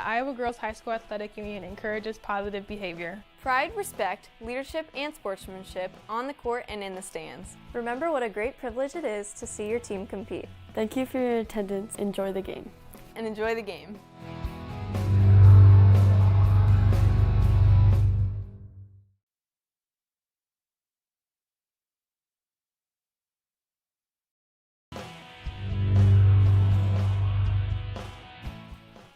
The Iowa Girls High School Athletic Union encourages positive behavior. Pride, respect, leadership, and sportsmanship on the court and in the stands. Remember what a great privilege it is to see your team compete. Thank you for your attendance. Enjoy the game. And enjoy the game.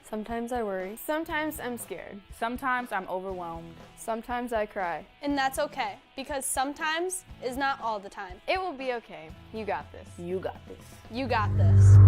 Sometimes I worry. Sometimes I'm scared. Sometimes I'm overwhelmed. Sometimes I cry. And that's okay, because sometimes is not all the time. It will be okay. You got this. You got this. You got this.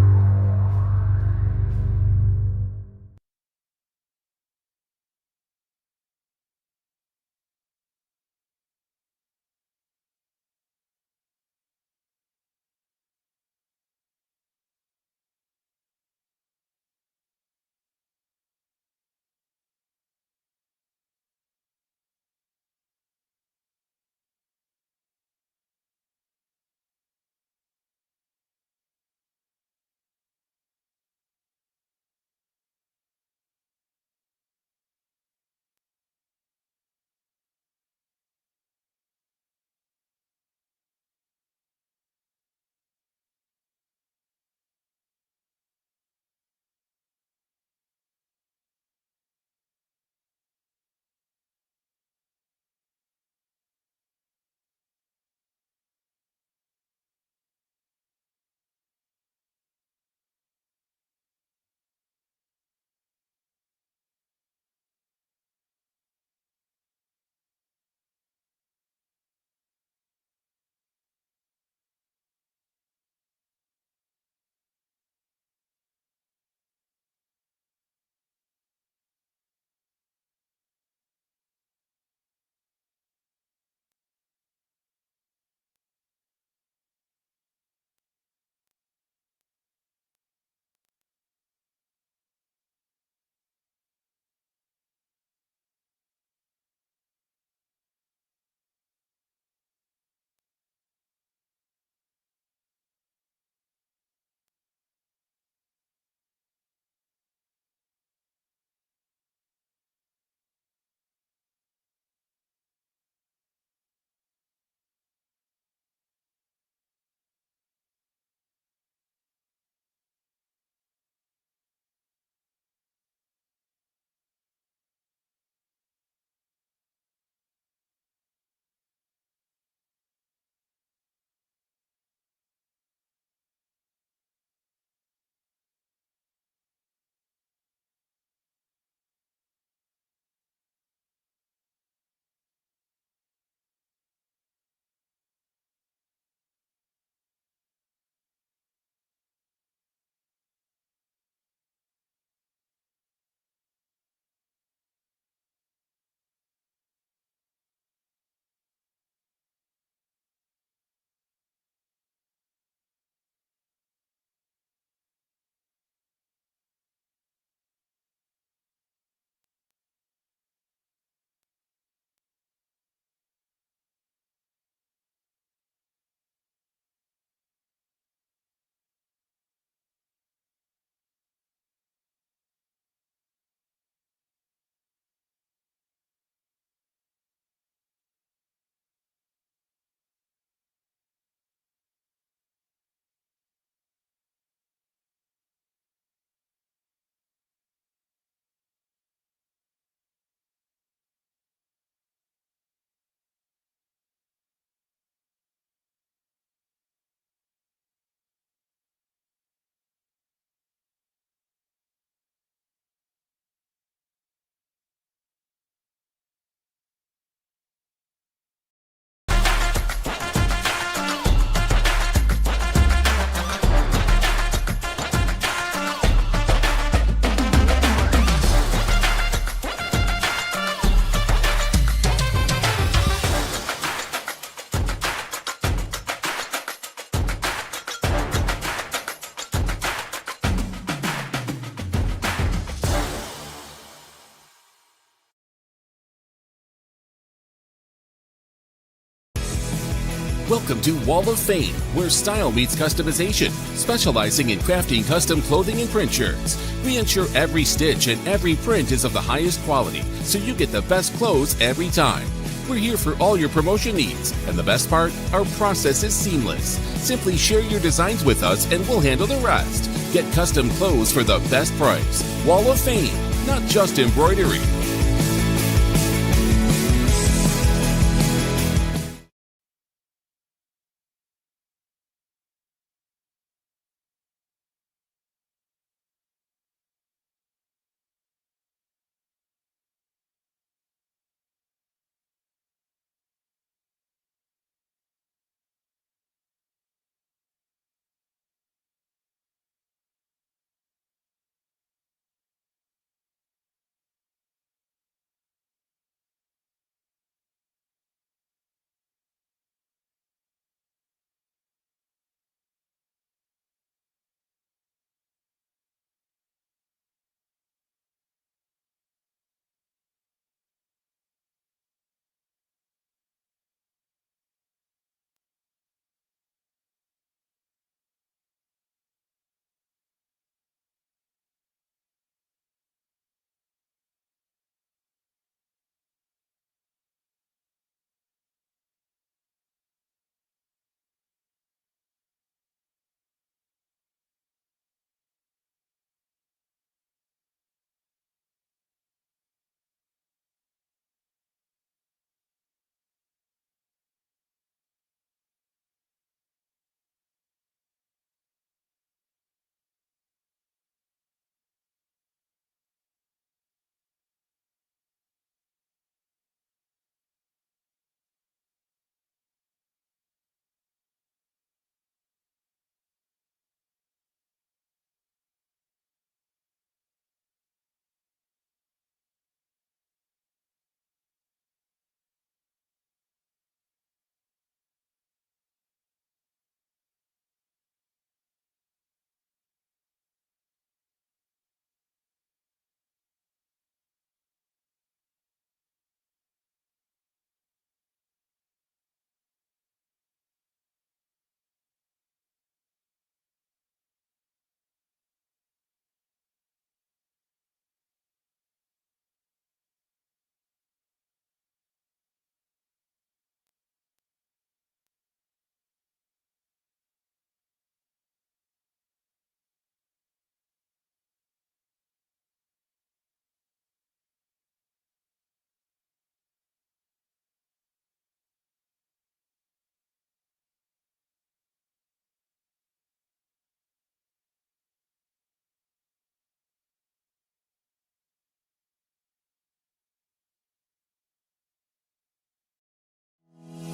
Welcome to Wall of Fame, where style meets customization, specializing in crafting custom clothing and print shirts. We ensure every stitch and every print is of the highest quality, so you get the best clothes every time. We're here for all your promotion needs, and the best part, our process is seamless. Simply share your designs with us and we'll handle the rest. Get custom clothes for the best price. Wall of Fame, not just embroidery.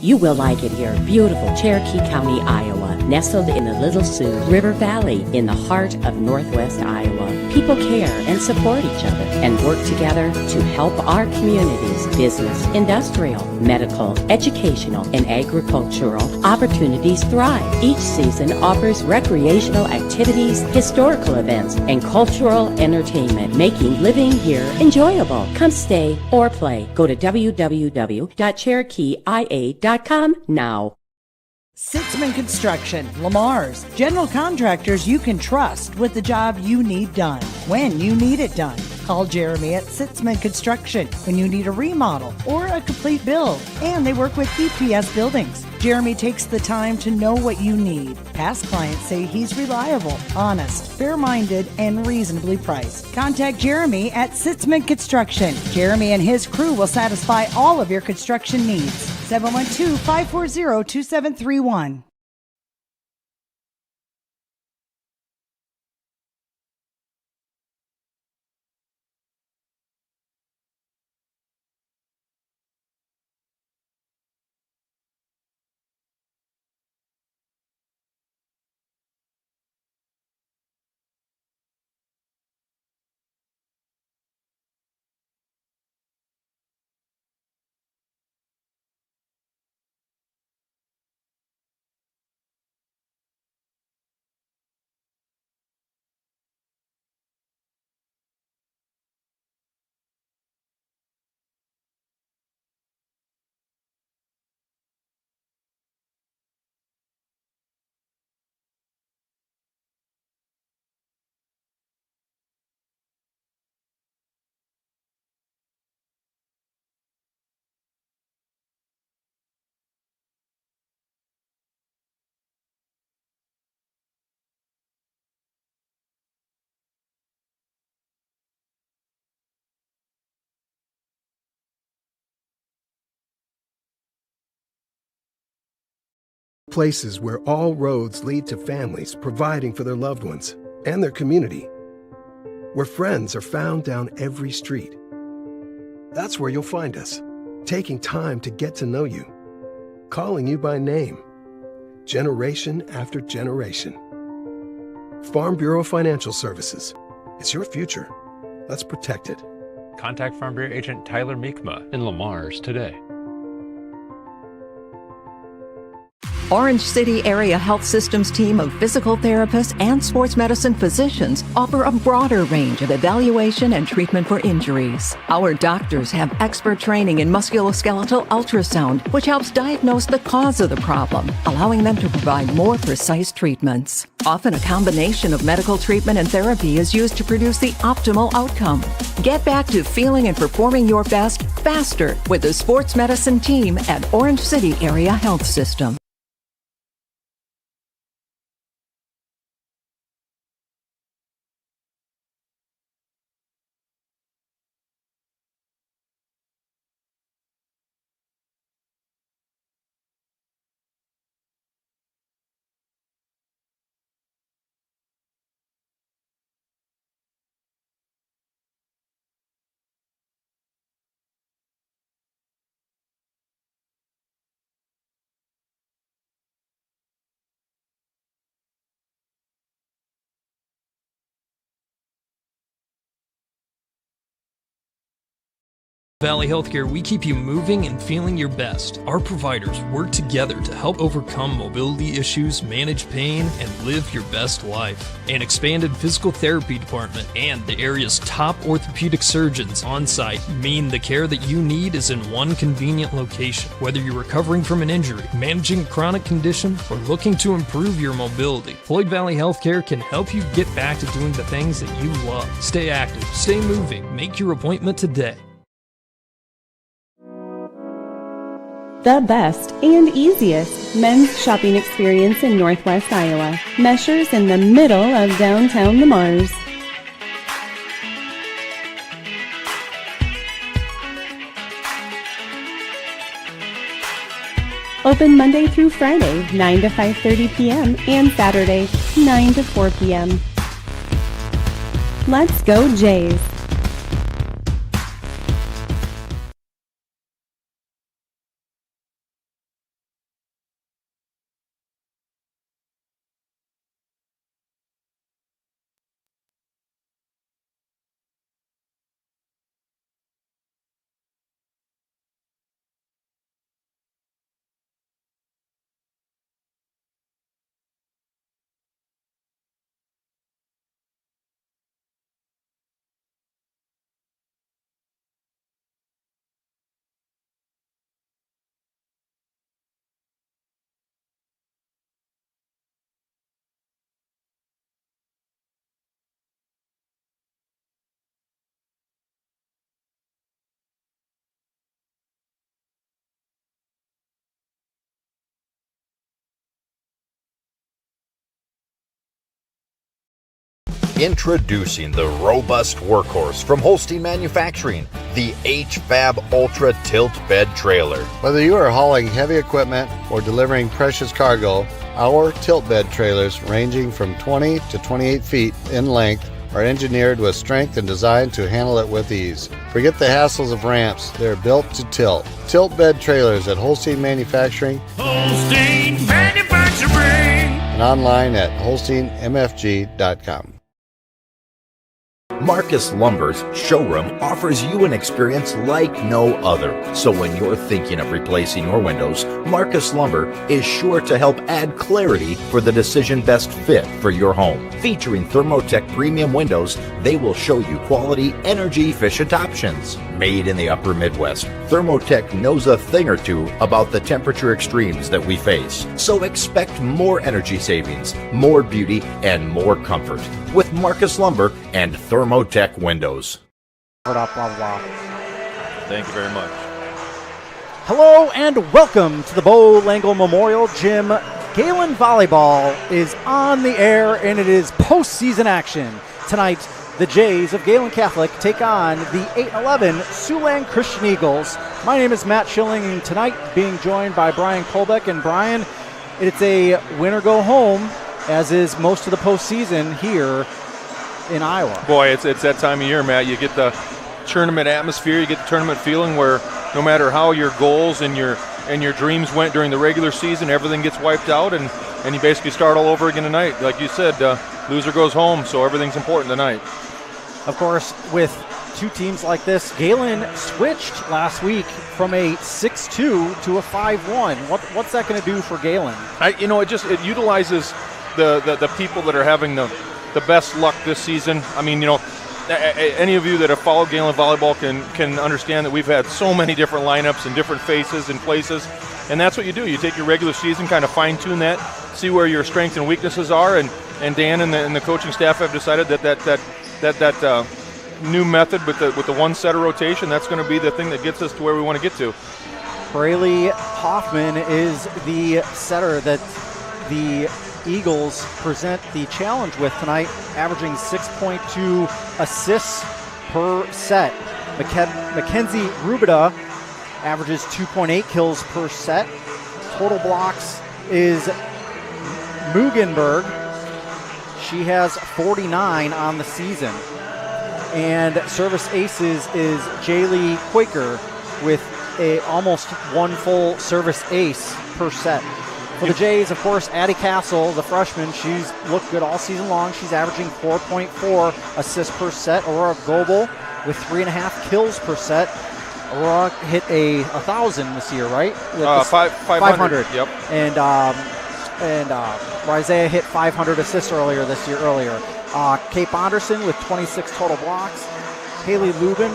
You will like it here. Beautiful Cherokee County, Iowa, nestled in the Little Sioux River Valley in the heart of Northwest Iowa. People care and support each other and work together to help our communities. Business, industrial, medical, educational, and agricultural opportunities thrive. Each season offers recreational activities, historical events, and cultural entertainment, making living here enjoyable. Come stay or play. Go to www.cherokeeia.com now. Sitzman Construction, Lamar's, general contractors you can trust with the job you need done, when you need it done. Call Jeremy at Sitzman Construction when you need a remodel or a complete build. And they work with EPS buildings. Jeremy takes the time to know what you need. Past clients say he's reliable, honest, fair-minded, and reasonably priced. Contact Jeremy at Sitzman Construction. Jeremy and his crew will satisfy all of your construction needs. 712-540-2731. Places where all roads lead to families providing for their loved ones and their community. Where friends are found down every street. That's where you'll find us, taking time to get to know you, calling you by name, generation after generation. Farm Bureau Financial Services. It's your future. Let's protect it. Contact Farm Bureau Agent Tyler Meekma in Lamar's today. Orange City Area Health Systems team of physical therapists and sports medicine physicians offer a broader range of evaluation and treatment for injuries. Our doctors have expert training in musculoskeletal ultrasound, which helps diagnose the cause of the problem, allowing them to provide more precise treatments. Often a combination of medical treatment and therapy is used to produce the optimal outcome. Get back to feeling and performing your best faster with the sports medicine team at Orange City Area Health System. Valley Healthcare, we keep you moving and feeling your best. Our providers work together to help overcome mobility issues, manage pain, and live your best life. An expanded physical therapy department and the area's top orthopedic surgeons on site mean the care that you need is in one convenient location. Whether you're recovering from an injury, managing a chronic condition, or looking to improve your mobility, Floyd Valley Healthcare can help you get back to doing the things that you love. Stay active, stay moving, make your appointment today. The best and easiest men's shopping experience in Northwest Iowa. Measures in the middle of downtown Lamar's. Open Monday through Friday, 9 to 5:30 p.m. and Saturday, 9 to 4 p.m. Let's go Jays! Introducing the robust workhorse from Holstein Manufacturing, the HFAB Ultra Tilt Bed Trailer. Whether you are hauling heavy equipment or delivering precious cargo, our tilt bed trailers, ranging from 20 to 28 feet in length, are engineered with strength and designed to handle it with ease. Forget the hassles of ramps. They're built to tilt. Tilt bed trailers at Holstein Manufacturing. Holstein Manufacturing! And online at holsteinmfg.com. Marcus Lumber's showroom offers you an experience like no other. So when you're thinking of replacing your windows, Marcus Lumber is sure to help add clarity for the decision best fit for your home. Featuring Thermotech premium windows, they will show you quality, energy-efficient options. Made in the upper Midwest, Thermotech knows a thing or two about the temperature extremes that we face. So expect more energy savings, more beauty, and more comfort with Marcus Lumber and Thermotech windows. Blah, blah, blah. Thank you very much. Hello and welcome to the Bo Langle Memorial Gym. Gehlen Volleyball is on the air and it is postseason action. Tonight, the Jays of Gehlen Catholic take on the 8-11 Siouxland Christian Eagles. My name is Matt Schilling, and tonight being joined by Brian Kolbeck. And Brian, It's a win or go home, as is most of the postseason here in Iowa. Boy, it's that time of year, Matt. You get the tournament atmosphere, you get the tournament feeling where no matter how your goals and your dreams went during the regular season, everything gets wiped out, and you basically start all over again tonight. Like you said, loser goes home, so everything's important tonight. Of course, with two teams like this, Gehlen switched last week from a 6-2 to a 5-1. What's that going to do for Gehlen? It utilizes the people that are having the best luck this season. I mean, any of you that have followed Gehlen volleyball can understand that we've had so many different lineups and different faces and places, and that's what you do. You take your regular season, kind of fine-tune that, see where your strengths and weaknesses are, and Dan and the coaching staff have decided that new method with the one setter rotation, that's going to be the thing that gets us to where we want to get to. Braylee Hoffman is the setter that the Eagles present the challenge with tonight, averaging 6.2 assists per set. Mackenzie Rubida averages 2.8 kills per set. Total blocks is Mugenberg. She has 49 on the season. And service aces is Jaylee Quaker with almost one full service ace per set. For the Jays, of course, Addie Castle, the freshman, she's looked good all season long. She's averaging 4.4 assists per set. Aurora Goebel with 3.5 kills per set. Aurora hit 1,000 this year, right? 500. Yep. And Isaiah hit 500 assists earlier. Kate Bonderson with 26 total blocks. Haley Lubin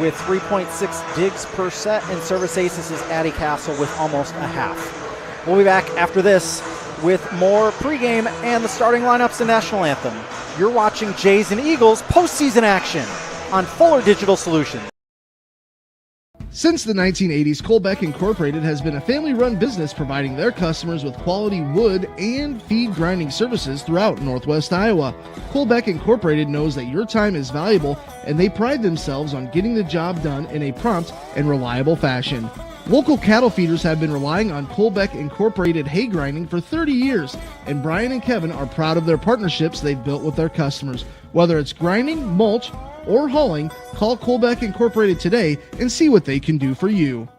with 3.6 digs per set. And service aces is Addie Castle with almost a half. We'll be back after this with more pregame and the starting lineups and national anthem. You're watching Jays and Eagles postseason action on Fuller Digital Solutions. Since the 1980s, Colbeck Incorporated has been a family-run business providing their customers with quality wood and feed grinding services throughout Northwest Iowa. Colbeck Incorporated knows that your time is valuable, and they pride themselves on getting the job done in a prompt and reliable fashion. Local cattle feeders have been relying on Colbeck Incorporated hay grinding for 30 years, and Brian and Kevin are proud of their partnerships they've built with their customers. Whether it's grinding, mulch, or hauling, call Colbeck Incorporated today and see what they can do for you.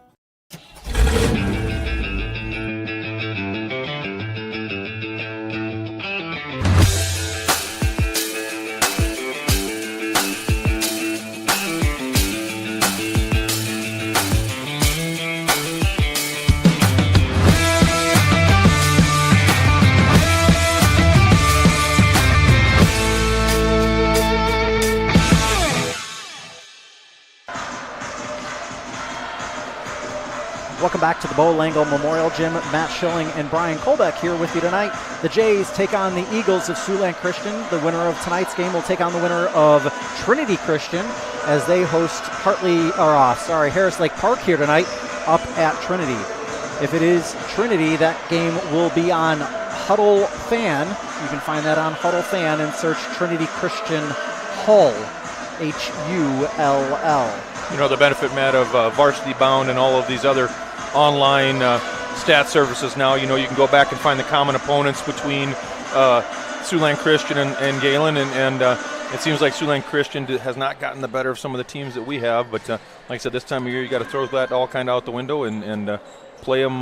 Welcome back to the Bo Langle Memorial Gym. Matt Schilling and Brian Colbeck here with you tonight. The Jays take on the Eagles of Siouxland Christian. The winner of tonight's game will take on the winner of Trinity Christian as they host Harris Lake Park here tonight up at Trinity. If it is Trinity, that game will be on Huddle Fan. You can find that on Huddle Fan and search Trinity Christian Hull, Hull. You know, the benefit, Matt, of Varsity Bound and all of these other online stat services now, you can go back and find the common opponents between Siouxland Christian and Gehlen, and it seems like Siouxland Christian has not gotten the better of some of the teams that we have, but like I said, this time of year you got to throw that all kind of out the window and play them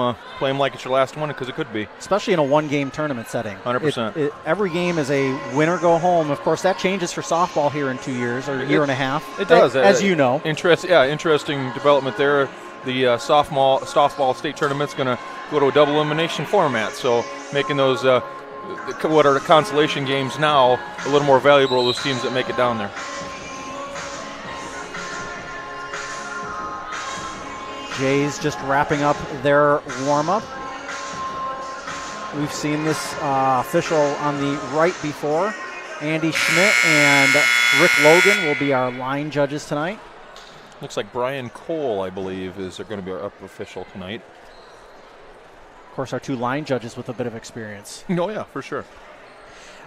like it's your last one, because it could be. Especially in a one-game tournament setting. 100%. Every game is a win-or-go-home. Of course, that changes for softball here in 2 years or a year and a half. It does. As you know. Interesting development there. The softball state tournament's going to go to a double elimination format, so making those what are the consolation games now a little more valuable to those teams that make it down there. Jays just wrapping up their warm-up. We've seen this official on the right before. Andy Schmidt and Rick Logan will be our line judges tonight. Looks like Brian Cole, I believe, is going to be our up official tonight. Of course, our two line judges with a bit of experience. Oh, yeah, for sure.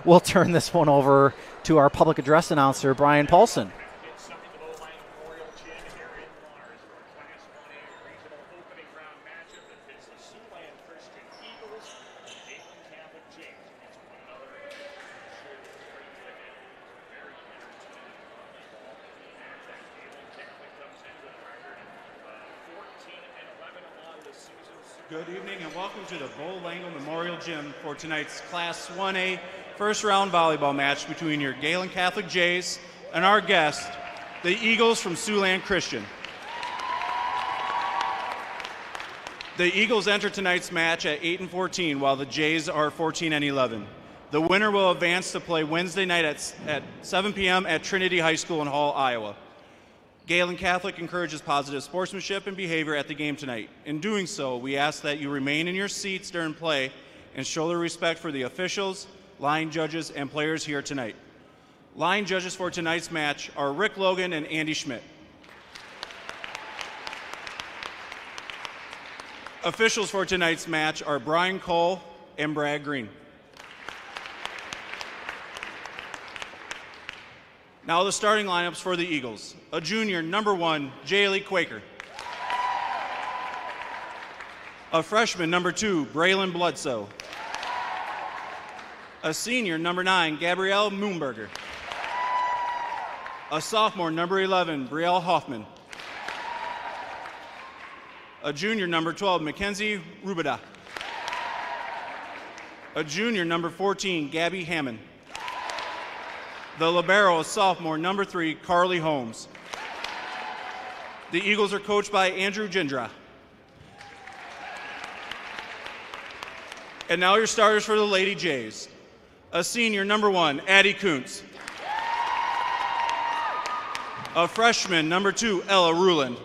We'll turn this one over to our public address announcer, Brian Paulson. Good evening and welcome to the Bull Langle Memorial Gym for tonight's Class 1A first round volleyball match between your Gehlen Catholic Jays and our guest, the Eagles from Siouxland Christian. The Eagles enter tonight's match at 8-14 while the Jays are 14-11. The winner will advance to play Wednesday night at 7 p.m. at Trinity High School in Hall, Iowa. Gehlen Catholic encourages positive sportsmanship and behavior at the game tonight. In doing so, we ask that you remain in your seats during play and show the respect for the officials, line judges, and players here tonight. Line judges for tonight's match are Rick Logan and Andy Schmidt. Officials for tonight's match are Brian Cole and Brad Green. Now the starting lineups for the Eagles. A junior, number 1, Jaylee Quaker. A freshman, number 2, Braylon Bledsoe. A senior, number 9, Gabrielle Moonberger. A sophomore, number 11, Brielle Hoffman. A junior, number 12, Mackenzie Rubida. A junior, number 14, Gabby Hammond. The libero is sophomore, number 3, Carly Holmes. The Eagles are coached by Andrew Gindra. And now your starters for the Lady Jays. A senior, number 1, Addie Kuntz. A freshman, number 2, Ella Ruland.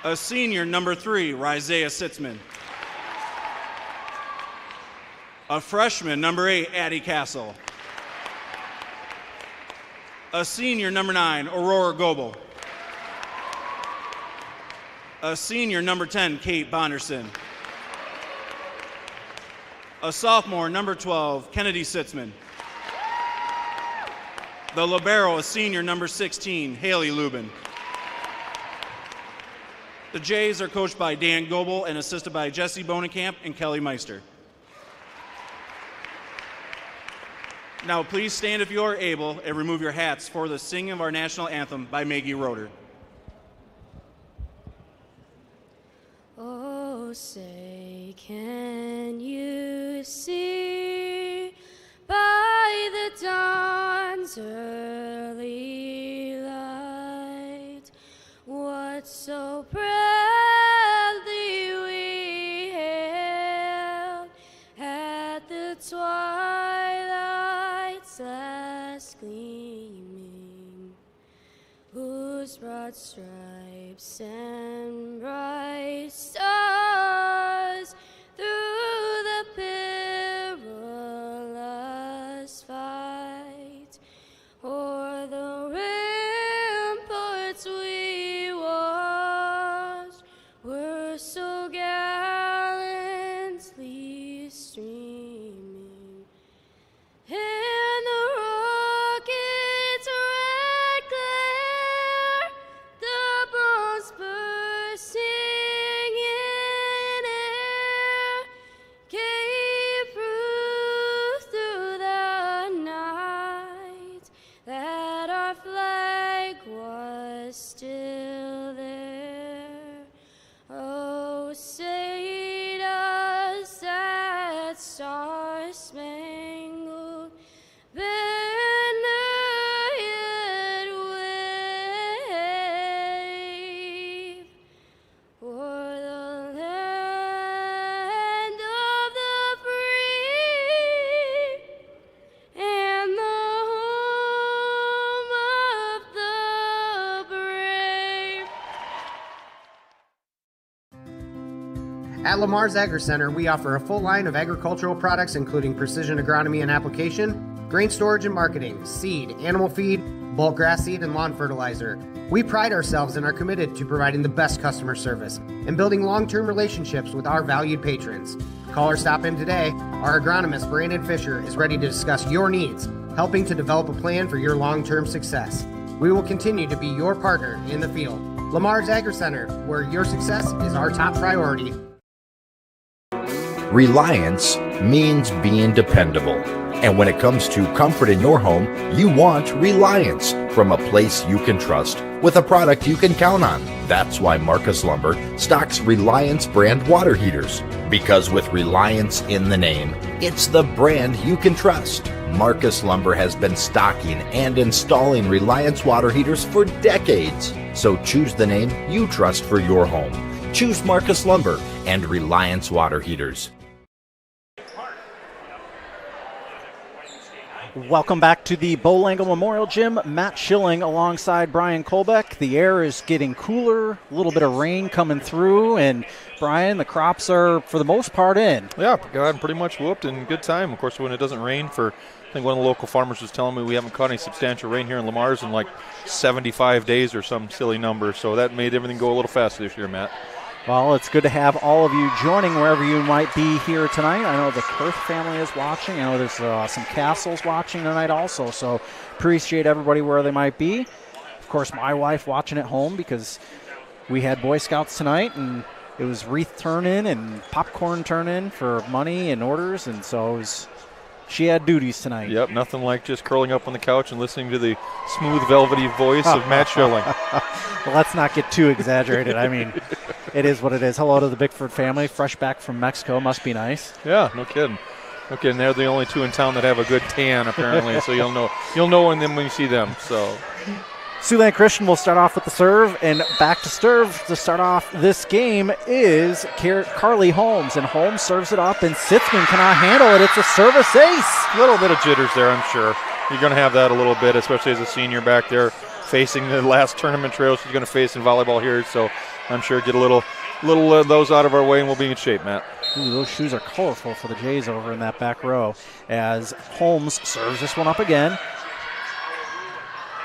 A senior, number 3, Rizea Sitzman. A freshman, number 8, Addie Castle. A senior, number 9, Aurora Goebel. A senior, number 10, Kate Bonderson. A sophomore, number 12, Kennedy Sitzman. The libero, a senior, number 16, Haley Lubin. The Jays are coached by Dan Goebel and assisted by Jesse Bonenkamp and Kelly Meister. Now please stand if you are able and remove your hats for the singing of our national anthem by Maggie Roeder. Oh, say, can you see by the dawn's early light what so proudly we hailed at the twilight's last gleaming, whose broad stripes and bright stars through the perilous fight o'er the ramparts we watched were so gallantly streaming, and the rocket's red glare, the bombs bursting in air, gave proof through the night that our flag was still there. Oh, say does that star-spangled banner yet wave o'er the land of the free and the home of the brave. At Lamar's Agri Center, we offer a full line of agricultural products including precision agronomy and application, grain storage and marketing, seed, animal feed, bulk grass seed, and lawn fertilizer. We pride ourselves and are committed to providing the best customer service and building long-term relationships with our valued patrons. Call or stop in today. Our agronomist, Brandon Fisher, is ready to discuss your needs, helping to develop a plan for your long-term success. We will continue to be your partner in the field. Lamar's Agri Center, where your success is our top priority. Reliance means being dependable. And when it comes to comfort in your home, you want Reliance from a place you can trust with a product you can count on. That's why Marcus Lumber stocks Reliance brand water heaters. Because with Reliance in the name, it's the brand you can trust. Marcus Lumber has been stocking and installing Reliance water heaters for decades. So choose the name you trust for your home. Choose Marcus Lumber and Reliance water heaters. Welcome back to the Bo Langle Memorial Gym. Matt Schilling alongside Brian Kolbeck. The air is getting cooler, a little bit of rain coming through, and Brian, the crops are for the most part in. Yeah, gotten pretty much whooped in good time. Of course, when it doesn't rain for, I think one of the local farmers was telling me we haven't caught any substantial rain here in Lamar's in like 75 days or some silly number, so that made everything go a little faster this year, Matt. Well, it's good to have all of you joining wherever you might be here tonight. I know the Kurth family is watching. I know there's some Castles watching tonight also, so appreciate everybody where they might be. Of course, my wife watching at home because we had Boy Scouts tonight, and it was wreath turn-in and popcorn turn-in for money and orders, and so she had duties tonight. Yep, nothing like just curling up on the couch and listening to the smooth, velvety voice of Matt Schilling. Well, let's not get too exaggerated. I mean, it is what it is. Hello to the Bickford family, fresh back from Mexico. Must be nice. Yeah, no kidding. No kidding. They're the only two in town that have a good tan, apparently. So you'll know when you see them. So Siouxland Christian will start off with the serve, and back to serve to start off this game is Carly Holmes, and Holmes serves it up, and Sitzman cannot handle it. It's a service ace. A little bit of jitters there, I'm sure. You're going to have that a little bit, especially as a senior back there facing the last tournament trail she's going to face in volleyball here. So I'm sure get a little of those out of our way, and we'll be in shape, Matt. Ooh, those shoes are colorful for the Jays over in that back row as Holmes serves this one up again.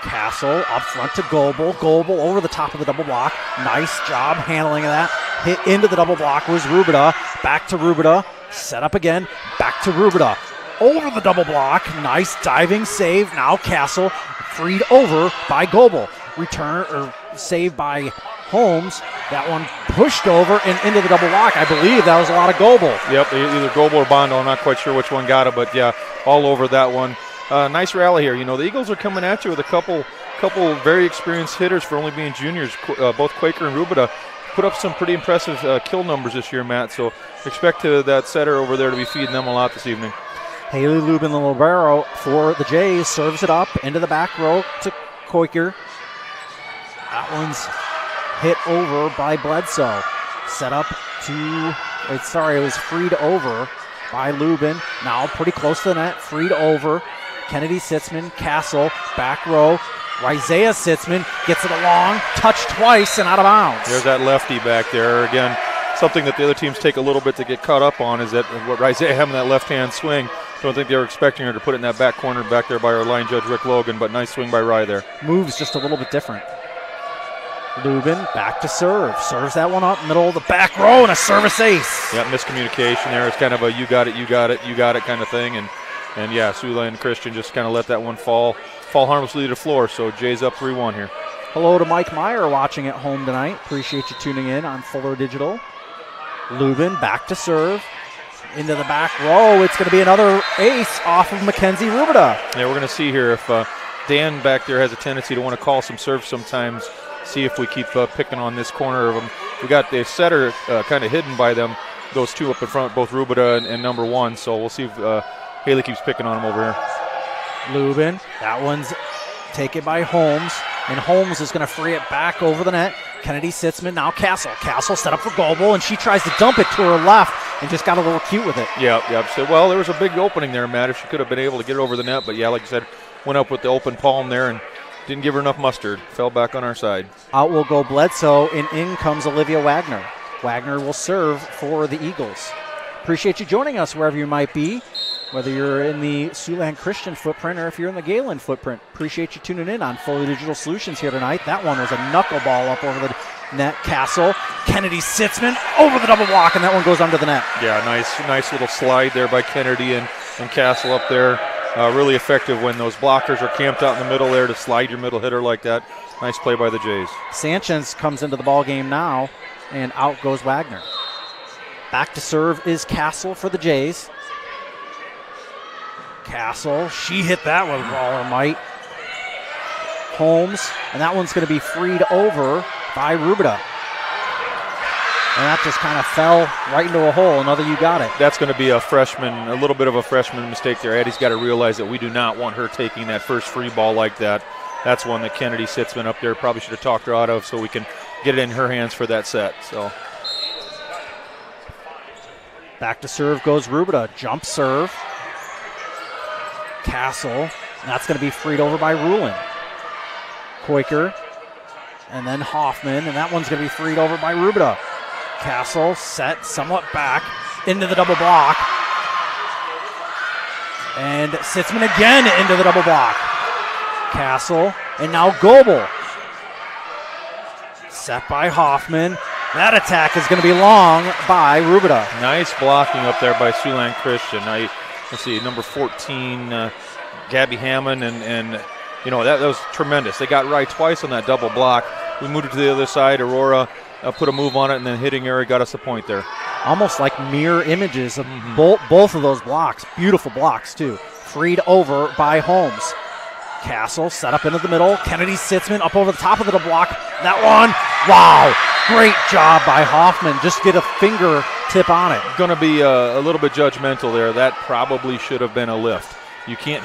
Castle up front to Goebel. Goebel over the top of the double block. Nice job handling that. Hit into the double block was Rubida. Back to Rubida. Set up again. Back to Rubida. Over the double block. Nice diving save. Now Castle freed over by Goebel. Return or save by Holmes. That one pushed over and into the double block. I believe that was a lot of Goebel. Yep, either Goebel or Bondo. I'm not quite sure which one got it, but yeah, all over that one. Nice rally here. You know, the Eagles are coming at you with a couple very experienced hitters for only being juniors. Both Quaker and Rubida put up some pretty impressive kill numbers this year, Matt. So expect that setter over there to be feeding them a lot this evening. Haley Lubin, the libero for the Jays, serves it up into the back row to Quaker. That one's hit over by Bledsoe. Set up to, it was freed over by Lubin. Now pretty close to the net, freed over. Kennedy Sitzman, Castle, back row. Isaiah Sitzman gets it along, touched twice and out of bounds. There's that lefty back there. Again, something that the other teams take a little bit to get caught up on is that Isaiah having that left-hand swing. Don't think they were expecting her to put it in that back corner back there by our line judge, Rick Logan, but nice swing by Rye there. Moves just a little bit different. Lubin back to serve. Serves that one up, middle of the back row, and a service ace. Yeah, miscommunication there. It's kind of a you got it kind of thing. And yeah, Siouxland Christian just kind of let that one fall harmlessly to the floor. So Jay's up 3-1 here. Hello to Mike Meyer watching at home tonight. Appreciate you tuning in on Fuller Digital. Lubin back to serve. Into the back row. It's going to be another ace off of Mackenzie Rubida. Yeah, we're going to see here if Dan back there has a tendency to want to call some serves sometimes. See if we keep picking on this corner of them. We got the setter kind of hidden by them, those two up in front, both Rubida and number one. So we'll see if Haley keeps picking on him over here. Lubin, that one's taken by Holmes, and Holmes is going to free it back over the net. Kennedy Sitzman, now Castle. Castle set up for Goebel, and she tries to dump it to her left and just got a little cute with it. Yep. So, well, there was a big opening there, Matt, if she could have been able to get it over the net. But, yeah, like I said, went up with the open palm there and didn't give her enough mustard. Fell back on our side. Out will go Bledsoe, and in comes Olivia Wagner. Wagner will serve for the Eagles. Appreciate you joining us wherever you might be, whether you're in the Siouxland Christian footprint or if you're in the Gehlen footprint. Appreciate you tuning in on Fully Digital Solutions here tonight. That one was a knuckleball up over the net. Castle, Kennedy Sitzman over the double block, and that one goes under the net. Yeah, nice little slide there by Kennedy and Castle up there. Really effective when those blockers are camped out in the middle there to slide your middle hitter like that. Nice play by the Jays. Sanchez comes into the ball game now, and out goes Wagner. Back to serve is Castle for the Jays. Castle, she hit that with all her might. Holmes, and that one's going to be freed over by Rubida. And that just kind of fell right into a hole. Another you got it. That's going to be a little bit of a freshman mistake there. Addie's got to realize that we do not want her taking that first free ball like that. That's one that Kennedy Sitzman up there probably should have talked her out of so we can get it in her hands for that set. So back to serve goes Rubida. Jump serve. Castle. And that's going to be freed over by Rulin. Koiker. And then Hoffman. And that one's going to be freed over by Rubida. Castle set somewhat back into the double block. And Sitzman again into the double block. Castle and now Goebel. Set by Hoffman. That attack is going to be long by Rubida. Nice blocking up there by Siouxland Christian. Now, let's see, number 14, Gabby Hammond, and that was tremendous. They got right twice on that double block. We moved it to the other side. Aurora put a move on it, and then hitting area got us a point there. Almost like mirror images of both of those blocks. Beautiful blocks, too. Freed over by Holmes. Castle set up into the middle. Kennedy Sitzman up over the top of the block. That one, wow, great job by Hoffman. Just get a fingertip on it. Going to be a little bit judgmental there. That probably should have been a lift. You can't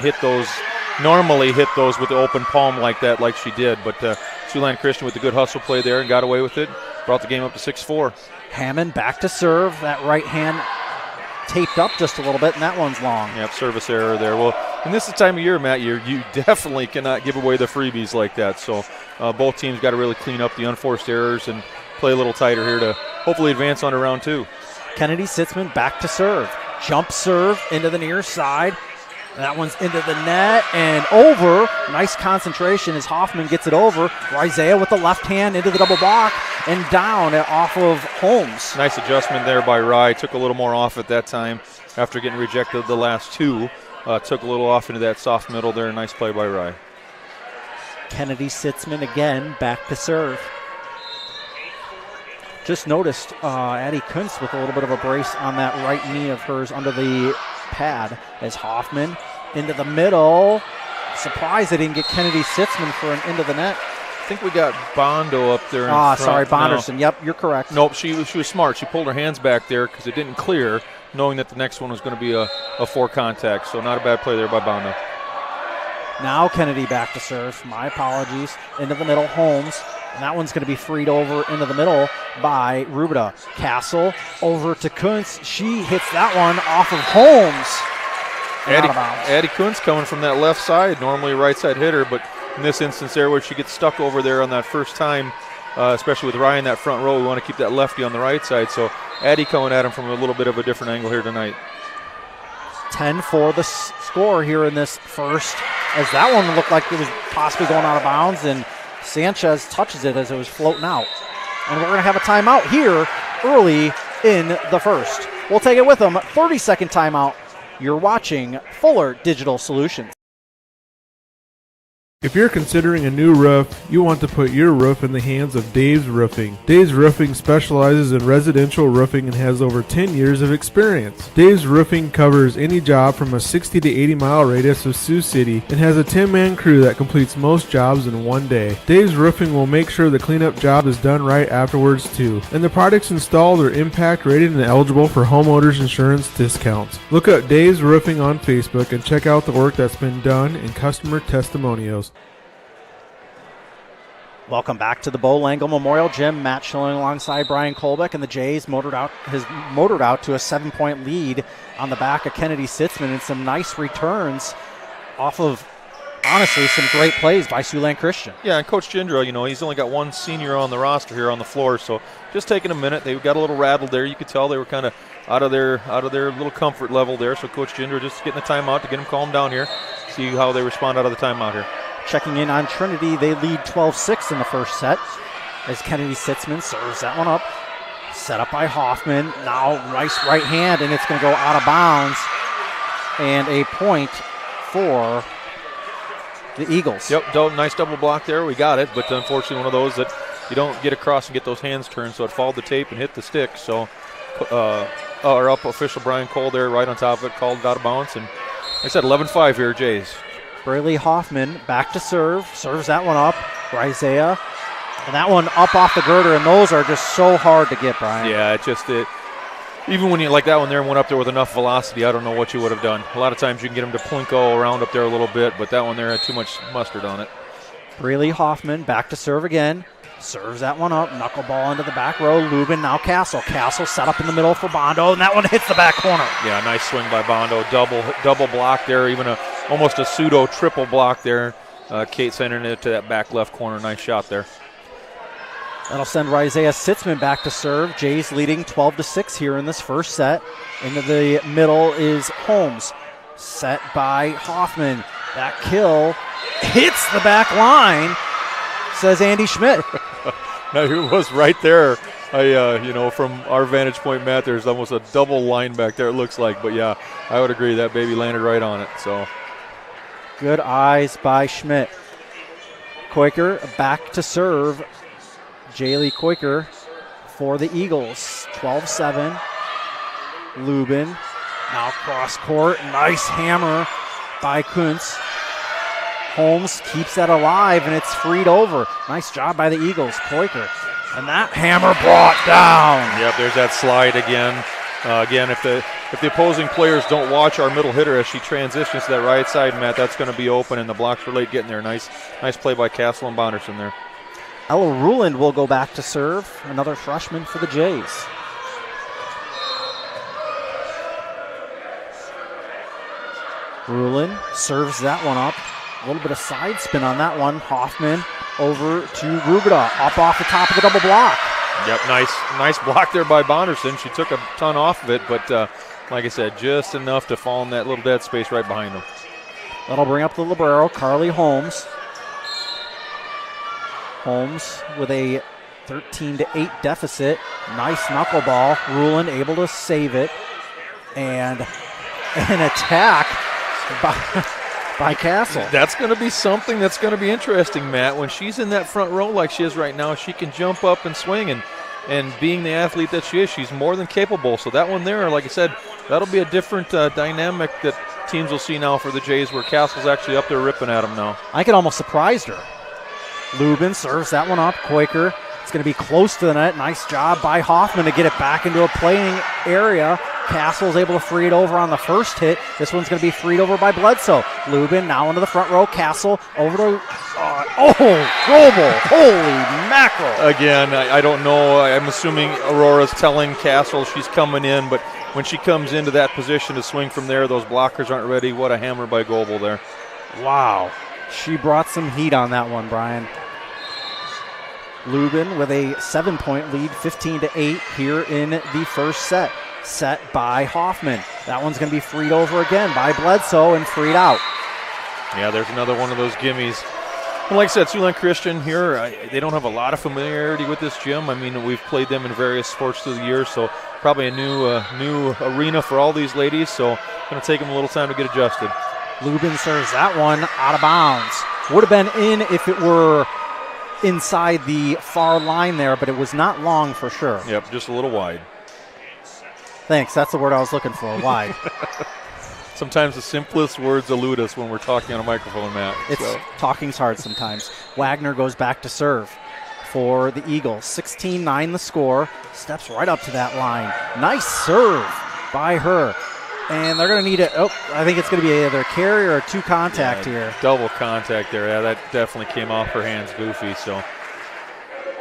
normally hit those with the open palm like that, like she did. But Siouxland Christian with a good hustle play there and got away with it. Brought the game up to 6-4. Hammond back to serve. That right hand taped up just a little bit, and that one's long. Yep, service error there. Well, and this is the time of year, Matt, you definitely cannot give away the freebies like that. So both teams got to really clean up the unforced errors and play a little tighter here to hopefully advance on to round 2. Kennedy Sitzman back to serve. Jump serve into the near side. That one's into the net and over. Nice concentration as Hoffman gets it over. Isaiah with the left hand into the double block and down off of Holmes. Nice adjustment there by Rye. Took a little more off at that time after getting rejected the last two. Took a little off into that soft middle there. Nice play by Rye. Kennedy Sitzman again back to serve. Just noticed Addie Kuntz with a little bit of a brace on that right knee of hers under the pad as Hoffman into the middle. Surprised they didn't get Kennedy Sitzman for an into the net. I think we got Bondo up there in front. Sorry, Bonderson. No. Yep, you're correct. Nope, she was smart. She pulled her hands back there because it didn't clear, knowing that the next one was going to be a 4 contact. So not a bad play there by Bondo. Now Kennedy back to serve. My apologies. Into the middle, Holmes. And that one's going to be freed over into the middle by Rubida. Castle over to Kuntz. She hits that one off of Holmes. Addie Kuntz coming from that left side, normally a right side hitter, but in this instance there where she gets stuck over there on that first time, especially with Ryan in that front row, we want to keep that lefty on the right side. So Addie coming at him from a little bit of a different angle here tonight. 10 for the score here in this first, as that one looked like it was possibly going out of bounds, and Sanchez touches it as it was floating out. And we're going to have a timeout here early in the first. We'll take it with them. 30-second timeout. You're watching Fuller Digital Solutions. If you're considering a new roof, you want to put your roof in the hands of Dave's Roofing. Dave's Roofing specializes in residential roofing and has over 10 years of experience. Dave's Roofing covers any job from a 60 to 80 mile radius of Sioux City and has a 10-man crew that completes most jobs in one day. Dave's Roofing will make sure the cleanup job is done right afterwards too. And the products installed are impact rated and eligible for homeowners insurance discounts. Look up Dave's Roofing on Facebook and check out the work that's been done and customer testimonials. Welcome back to the Bo Langle Memorial Gym. Matt Schilling alongside Brian Kolbeck, and the Jays motored out to a 7-point lead on the back of Kennedy Sitzman, and some nice returns off of, honestly, some great plays by Siouxland Christian. Yeah, and Coach Gindra, he's only got one senior on the roster here on the floor, so just taking a minute. They got a little rattled there. You could tell they were kind of out of their little comfort level there. So Coach Gindra just getting a timeout to get them calmed down here, see how they respond out of the timeout here. Checking in on Trinity, they lead 12-6 in the first set as Kennedy Sitzman serves that one up. Set up by Hoffman. Now nice right hand, and it's going to go out of bounds. And a point for the Eagles. Yep, nice double block there. We got it, but unfortunately one of those that you don't get across and get those hands turned, so it followed the tape and hit the stick. So our up official Brian Cole there right on top of it, called it out of bounds, and I said 11-5 here, Jays. Braley Hoffman back to serve. Serves that one up. Isaiah. And that one up off the girder, and those are just so hard to get, Brian. Yeah, even when you like that one there and went up there with enough velocity, I don't know what you would have done. A lot of times you can get him to plinko around up there a little bit, but that one there had too much mustard on it. Braley Hoffman back to serve again. Serves that one up. Knuckleball into the back row. Lubin, now Castle. Castle set up in the middle for Bondo, and that one hits the back corner. Yeah, nice swing by Bondo. Double block there, even almost a pseudo triple block there. Kate sending it to that back left corner. Nice shot there. That'll send Isaiah Sitzman back to serve. Jays leading 12-6 here in this first set. Into the middle is Holmes. Set by Hoffman. That kill hits the back line, says Andy Schmidt. Now, he was right there. From our vantage point, Matt, there's almost a double line back there, it looks like. But, yeah, I would agree. That baby landed right on it. So good eyes by Schmidt. Koiker back to serve. Jaylee Koiker for the Eagles. 12-7. Lubin now cross court. Nice hammer by Kuntz. Holmes keeps that alive, and it's freed over. Nice job by the Eagles. Koiker. And that hammer brought down. Yep, there's that slide again. Again, if the opposing players don't watch our middle hitter as she transitions to that right side, Matt, that's going to be open, and the blocks were late getting there. Nice play by Castle and Bonderson there. Ella Ruland will go back to serve, another freshman for the Jays. Ruland serves that one up. A little bit of side spin on that one. Hoffman over to Rubida, up off the top of the double block. Yep, nice block there by Bonderson. She took a ton off of it, but like I said, just enough to fall in that little dead space right behind them. That'll bring up the libero, Carly Holmes. Holmes with a 13-8 deficit. Nice knuckleball. Ruland able to save it. And an attack by Castle. That's going to be something that's going to be interesting, Matt. When she's in that front row like she is right now, she can jump up and swing. And being the athlete that she is, she's more than capable. So that one there, like I said, that'll be a different dynamic that teams will see now for the Jays, where Castle's actually up there ripping at them now. I could almost surprised her. Lubin serves that one up. Koiker, it's going to be close to the net. Nice job by Hoffman to get it back into a playing area. Castle's able to free it over on the first hit. This one's going to be freed over by Bledsoe. Lubin now into the front row. Castle over to Grobel. Holy mackerel. Again, I don't know. I'm assuming Aurora's telling Castle she's coming in, but when she comes into that position to swing from there, those blockers aren't ready. What a hammer by Grobel there. Wow. She brought some heat on that one, Brian. Lubin with a 7-point lead, 15-8 here in the first set. Set by Hoffman. That one's going to be freed over again by Bledsoe and freed out. Yeah, there's another one of those gimmies. And like I said, Siouxland Christian here, they don't have a lot of familiarity with this gym. I mean, we've played them in various sports through the years, so probably a new arena for all these ladies, so going to take them a little time to get adjusted. Lubin serves that one out of bounds. Would have been in if it were inside the far line there, but it was not long for sure. Yep, just a little wide. Thanks, that's the word I was looking for, wide. Sometimes the simplest words elude us when we're talking on a microphone, Matt. Talking's hard sometimes. Wagner goes back to serve for the Eagles. 16-9 the score. Steps right up to that line. Nice serve by her. And they're going to need it. Oh, I think it's going to be either a carry or a two contact here. Double contact there. Yeah, that definitely came off her hands goofy. So,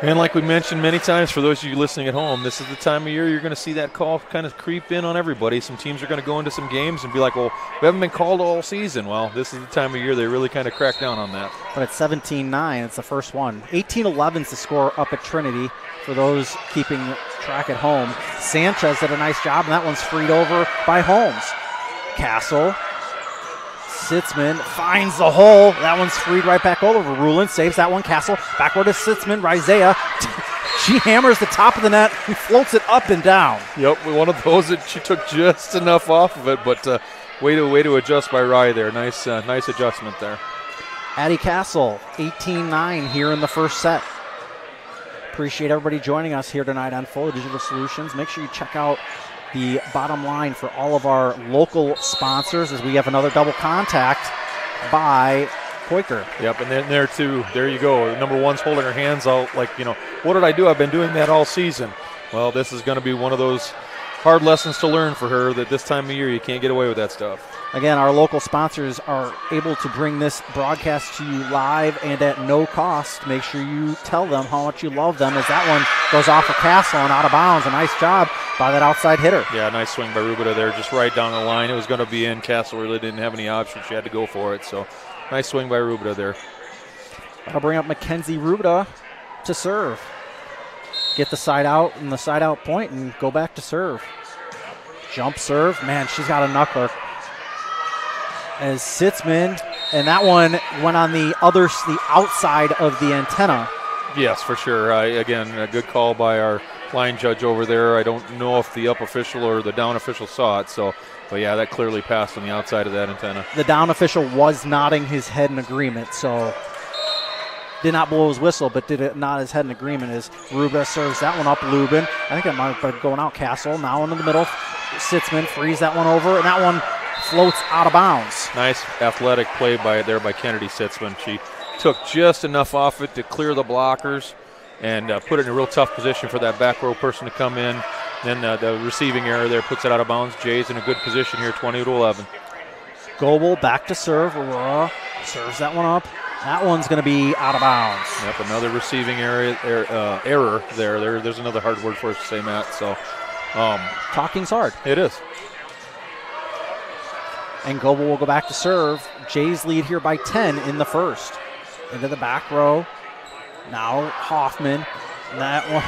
and like we mentioned many times, for those of you listening at home, this is the time of year you're going to see that call kind of creep in on everybody. Some teams are going to go into some games and be like, well, we haven't been called all season. Well, this is the time of year they really kind of crack down on that. But it's 17-9. It's the first one. 18-11 is the score up at Trinity for those keeping track at home. Sanchez did a nice job, and that one's freed over by Holmes. Castle. Sitzman finds the hole. That one's freed right back over. Ruland saves that one. Castle backward to Sitzman. Rizea. She hammers the top of the net. He floats it up and down. Yep, one of those that she took just enough off of it, but way to adjust by Rye there. Nice adjustment there. Addie Castle, 18-9 here in the first set. Appreciate everybody joining us here tonight on Full Digital Solutions. Make sure you check out the bottom line for all of our local sponsors as we have another double contact by Quaker. Yep, and then there too, there you go. Number one's holding her hands out like, what did I do? I've been doing that all season. Well, this is going to be one of those hard lessons to learn for her, that this time of year you can't get away with that stuff. Again, our local sponsors are able to bring this broadcast to you live and at no cost. Make sure you tell them how much you love them, as that one goes off of Castle and out of bounds. A nice job by that outside hitter. Yeah, nice swing by Rubida there, just right down the line. It was going to be in. Castle really didn't have any options. She had to go for it, so nice swing by Rubida there. That'll bring up Mackenzie Rubida to serve. Get the side out and the side out point and go back to serve. Jump serve. Man, she's got a knuckler. As Sitzman, and that one went on the outside of the antenna. Yes, for sure. Again, a good call by our line judge over there. I don't know if the up official or the down official saw it, but yeah, that clearly passed on the outside of that antenna. The down official was nodding his head in agreement, so did not blow his whistle, but did nod his head in agreement as Rubida serves that one up. Lubin, I think it might have been going out. Castle now into the middle. Sitzman frees that one over, and that one floats out of bounds. Nice athletic play by Kennedy Sitzman. She took just enough off it to clear the blockers and put it in a real tough position for that back row person to come in. Then the receiving error there puts it out of bounds. Jay's in a good position here, 20-11. Goebel back to serve. Aurora serves that one up. That one's going to be out of bounds. Yep, another receiving error there. There's another hard word for us to say, Matt. So, talking's hard. It is. And Goebel will go back to serve. Jays lead here by 10 in the first. Into the back row. Now Hoffman. That one.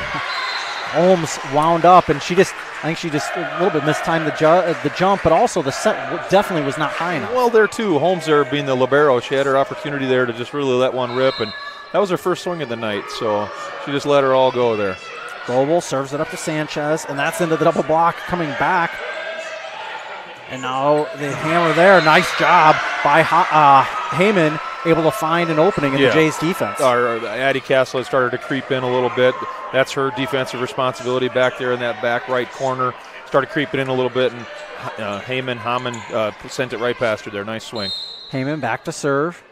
Holmes wound up, and I think she just a little bit mistimed the jump, but also the set definitely was not high enough. Well, there too, Holmes there being the libero, she had her opportunity there to just really let one rip, and that was her first swing of the night, so she just let her all go there. Goebel serves it up to Sanchez, and that's into the double block coming back. And now the hammer there. Nice job by Heyman, able to find an opening in the Jays defense. Addie Castle has started to creep in a little bit. That's her defensive responsibility back there in that back right corner. Started creeping in a little bit, and Hammond sent it right past her there. Nice swing. Heyman back to serve.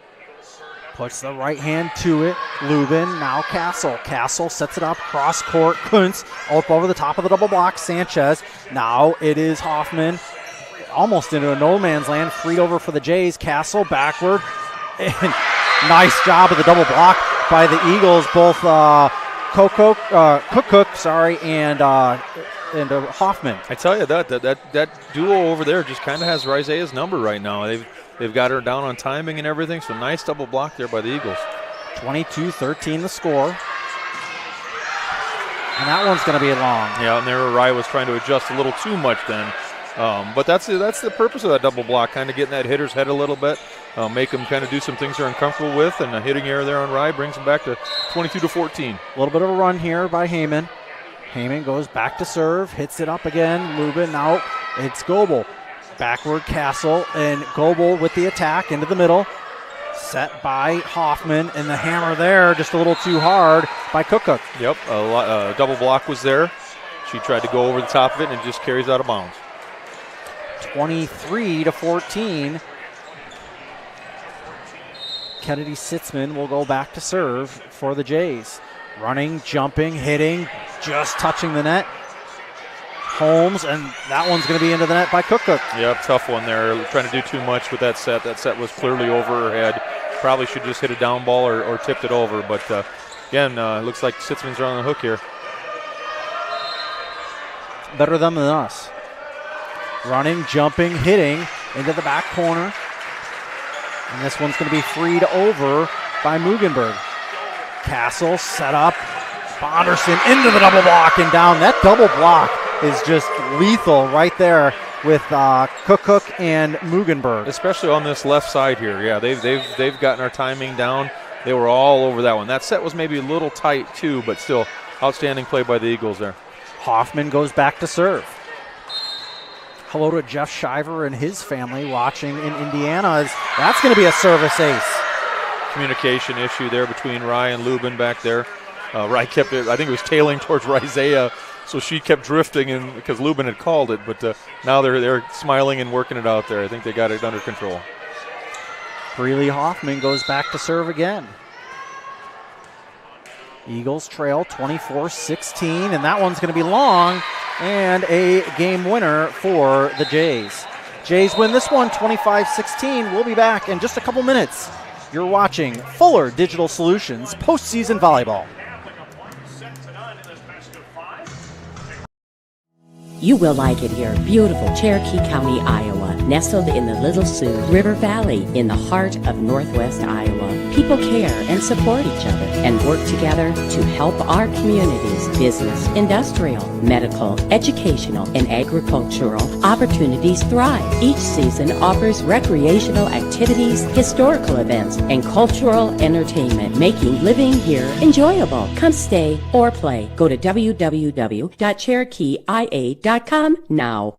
Puts the right hand to it. Lubin, now Castle. Castle sets it up, cross court. Kuntz up over the top of the double block. Sanchez. Now it is Hoffman. Almost into a no man's land. Freed over for the Jays. Castle backward. And nice job of the double block by the Eagles. Both Cook, and Hoffman. I tell you that duo over there just kind of has Isaiah's number right now. They've got her down on timing and everything. So nice double block there by the Eagles. 22-13 the score. And that one's going to be long. Yeah, and there Rye was trying to adjust a little too much then. But that's the purpose of that double block, kind of getting that hitter's head a little bit, make them kind of do some things they're uncomfortable with, and a hitting error there on Rye brings them back to 22-14. A little bit of a run here by Heyman. Heyman goes back to serve, hits it up again. Lubin out. It's Goebel. Backward Castle, and Goebel with the attack into the middle. Set by Hoffman, and the hammer there just a little too hard by Cook. Yep, a double block was there. She tried to go over the top of it, and it just carries out of bounds. 23-14. Kennedy Sitzman will go back to serve for the Jays. Running, jumping, hitting, just touching the net. Holmes, and that one's going to be into the net by Cook. Yep, tough one there. Trying to do too much with that set. That set was clearly over her head. Probably should just hit a down ball or tipped it over. But again, it looks like Sitzman's on the hook here. Better them than us. Running, jumping, hitting into the back corner. And this one's going to be freed over by Mugenberg. Castle set up. Bonderson into the double block and down. That double block is just lethal right there with Cook and Mugenberg. Especially on this left side here. Yeah, they've gotten our timing down. They were all over that one. That set was maybe a little tight too, but still outstanding play by the Eagles there. Hoffman goes back to serve. Hello to Jeff Shiver and his family watching in Indiana. That's going to be a service ace. Communication issue there between Rye and Lubin back there. Rye kept it, I think it was tailing towards Isaiah, So she kept drifting in because Lubin had called it, but now they're smiling and working it out there. I think they got it under control. Breely Hoffman goes back to serve again. Eagles trail 24-16, and that one's going to be long, and a game winner for the Jays. Jays win this one 25-16. We'll be back in just a couple minutes. You're watching Fuller Digital Solutions postseason volleyball. You will like it here. Beautiful Cherokee County, Iowa, nestled in the Little Sioux River Valley in the heart of Northwest Iowa. People care and support each other and work together to help our communities. Business, industrial, medical, educational, and agricultural opportunities thrive. Each season offers recreational activities, historical events, and cultural entertainment, making living here enjoyable. Come stay or play. Go to www.cherokeeia.com now.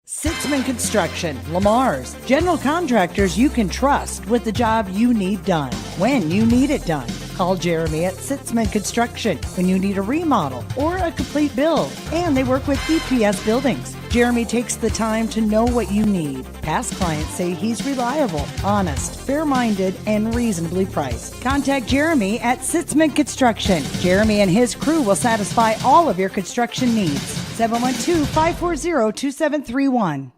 Sitzman Construction, Lamar's, general contractors you can trust with the job you need done, when you need it done. Call Jeremy at Sitzman Construction when you need a remodel or a complete build. And they work with EPS buildings. Jeremy takes the time to know what you need. Past clients say he's reliable, honest, fair-minded, and reasonably priced. Contact Jeremy at Sitzman Construction. Jeremy and his crew will satisfy all of your construction needs. 712-540-2731.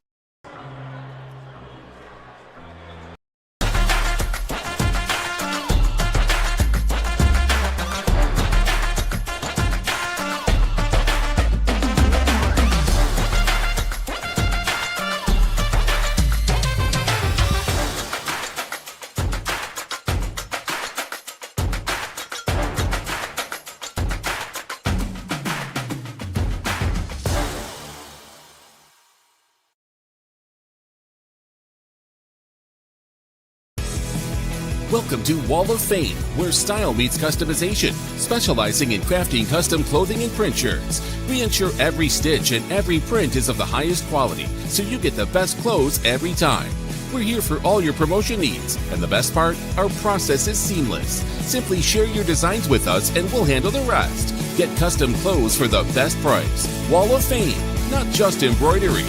Welcome to Wall of Fame, where style meets customization, specializing in crafting custom clothing and print shirts. We ensure every stitch and every print is of the highest quality, so you get the best clothes every time. We're here for all your promotion needs, and the best part, our process is seamless. Simply share your designs with us and we'll handle the rest. Get custom clothes for the best price. Wall of Fame, not just embroidery.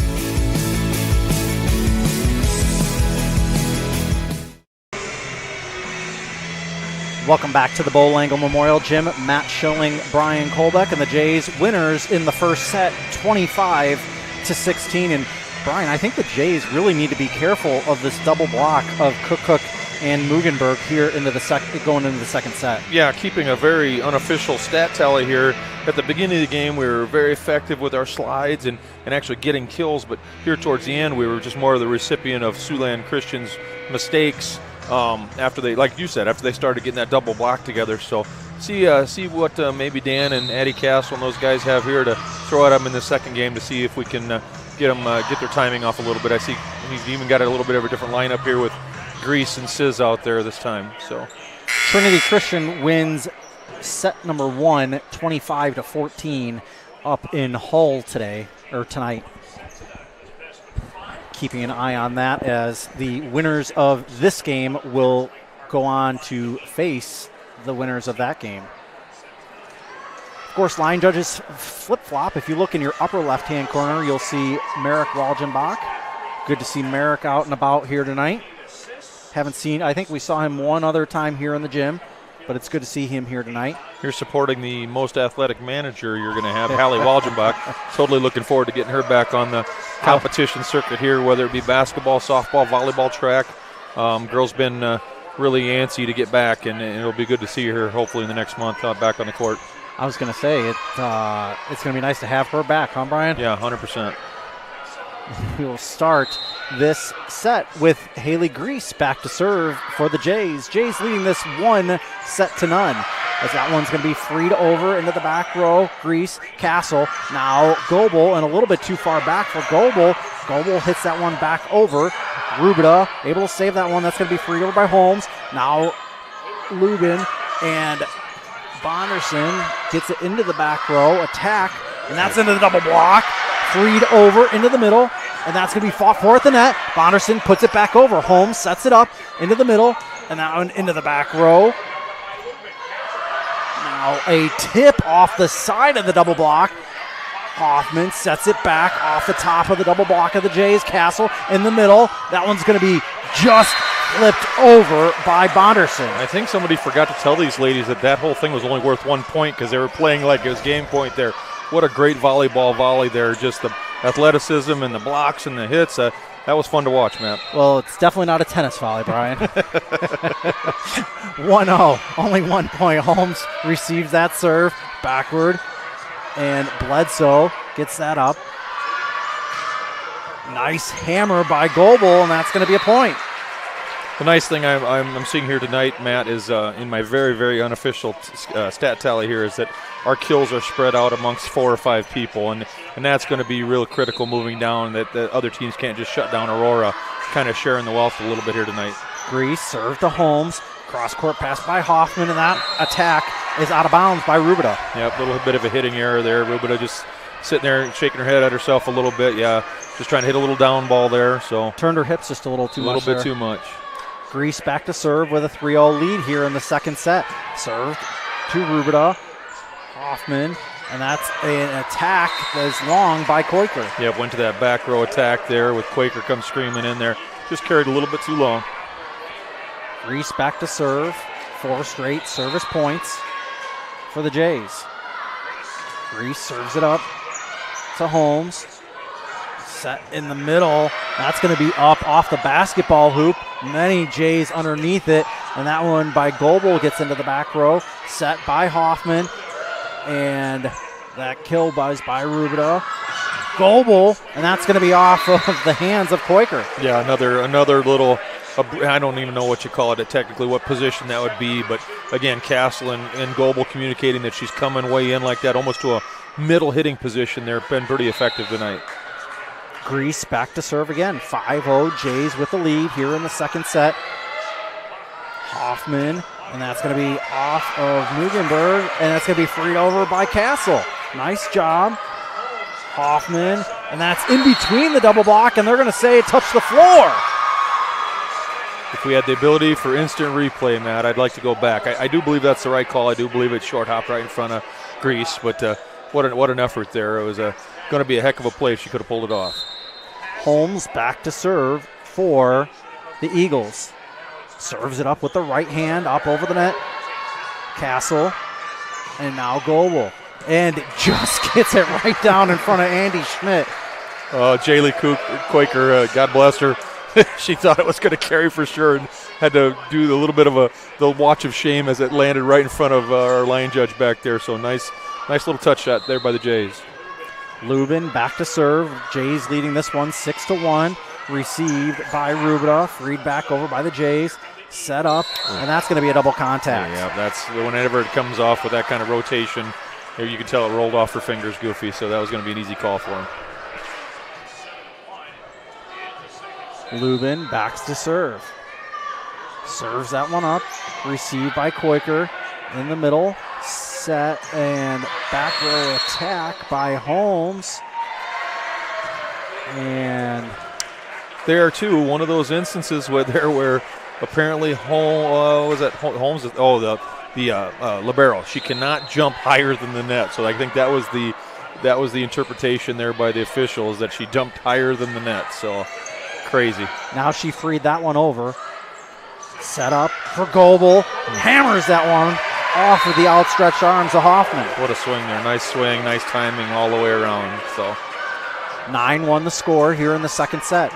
Welcome back to the Bowl Angle Memorial Gym. Matt Schilling, Brian Kolbeck, and the Jays winners in the first set, 25-16. And Brian, I think the Jays really need to be careful of this double block of Cook and Mugenberg here into the going into the second set. Yeah, keeping a very unofficial stat tally here. At the beginning of the game, we were very effective with our slides and actually getting kills, but here towards the end, we were just more of the recipient of Siouxland Christian's mistakes. After they, like you said, after they started getting that double block together. So see what maybe Dan and Addie Castle and those guys have here to throw at them in the second game to see if we can get their timing off a little bit. I see he's even got a little bit of a different lineup here with Grease and Sizz out there this time. So Trinity Christian wins set number 1, 25-14 up in Hull tonight. Keeping an eye on that as the winners of this game will go on to face the winners of that game. Of course, line judges flip-flop. If you look in your upper left-hand corner, you'll see Merrick Walgenbach. Good to see Merrick out and about here tonight. I think we saw him one other time here in the gym, but it's good to see him here tonight. You're supporting the most athletic manager you're going to have, Hallie Walgenbach. Totally looking forward to getting her back on the competition circuit here, whether it be basketball, softball, volleyball, track. Girl's been really antsy to get back, and it'll be good to see her hopefully in the next month back on the court. I was going to say, it's going to be nice to have her back, huh, Brian? Yeah, 100%. We will start this set with Haley Grease back to serve for the Jays. Jays leading this 1-0 as that one's going to be freed over into the back row. Grease, Castle, now Goebel, and a little bit too far back for Goebel. Goebel hits that one back over. Rubida able to save that one. That's going to be freed over by Holmes. Now Lubin and Bonderson gets it into the back row. Attack, and that's into the double block. Freed over into the middle, and that's going to be fought for at the net. Bonderson puts it back over. Holmes sets it up into the middle, and that one into the back row. Now a tip off the side of the double block, Hoffman sets it back off the top of the double block of the Jays. Castle in the middle. That one's going to be just flipped over by Bonderson. I think somebody forgot to tell these ladies that whole thing was only worth 1 point because they were playing like it was game point there. What a great volleyball volley there. Just the athleticism and the blocks and the hits. That was fun to watch, Matt. Well, it's definitely not a tennis volley, Brian. 1-0. Only 1 point. Holmes receives that serve backward. And Bledsoe gets that up. Nice hammer by Goebel, and that's going to be a point. The nice thing I'm seeing here tonight, Matt, is in my very, very unofficial stat tally here is that our kills are spread out amongst 4 or 5 people, and that's going to be real critical moving down, that the other teams can't just shut down Aurora, kind of sharing the wealth a little bit here tonight. Grease serve to Holmes. Cross-court pass by Hoffman, and that attack is out of bounds by Rubida. Yep, a little bit of a hitting error there. Rubida just sitting there and shaking her head at herself a little bit. Yeah, just trying to hit a little down ball there. So turned her hips just a little too much. A little bit too much. Grease back to serve with a 3-0 lead here in the second set. Served to Rubida. Hoffman, and that's an attack that is long by Quaker. Yep, went to that back row attack there with Quaker come screaming in there. Just carried a little bit too long. Grease back to serve. 4 straight service points for the Jays. Grease serves it up to Holmes. Set in the middle. That's going to be up off the basketball hoop. Many Jays underneath it. And that one by Goebel gets into the back row. Set by Hoffman. And that kill buzz by Rubida. Goebel. And that's going to be off of the hands of Quaker. Yeah, another little, I don't even know what you call it technically, what position that would be. But again, Castle and Goebel communicating that she's coming way in like that, almost to a middle hitting position there. Been pretty effective tonight. Grease back to serve again. 5-0 Jays with the lead here in the second set. Hoffman, and that's going to be off of Mugenberg, and that's going to be freed over by Castle. Nice job. Hoffman, and that's in between the double block, and they're going to say it touched the floor. If we had the ability for instant replay, Matt, I'd like to go back. I do believe that's the right call. I do believe it's short hop right in front of Grease, but what an effort there. It was going to be a heck of a play if she could have pulled it off. Holmes back to serve for the Eagles. Serves it up with the right hand up over the net. Castle, and now Goebel. And just gets it right down in front of Andy Schmidt. Jaylee Quaker, God bless her. She thought it was going to carry for sure and had to do a little bit of the watch of shame as it landed right in front of our line judge back there. So nice little touch shot there by the Jays. Lubin back to serve. Jays leading this one 6-1. Received by Rubida. Freed back over by the Jays. Set up, and that's going to be a double contact. Yeah, that's whenever it comes off with that kind of rotation, you can tell it rolled off her fingers, Goofy, so that was going to be an easy call for him. Lubin backs to serve. Serves that one up. Received by Quaker in the middle. Set and back row attack by Holmes. And there too, one of those instances where apparently Holmes, the libero, she cannot jump higher than the net. So I think that was the interpretation there by the officials, that she jumped higher than the net. So crazy. Now she freed that one over. Set up for Goebel. Hammers that one off of the outstretched arms of Hoffman. What a swing there. Nice swing, nice timing all the way around. So 9-1 the score here in the second set.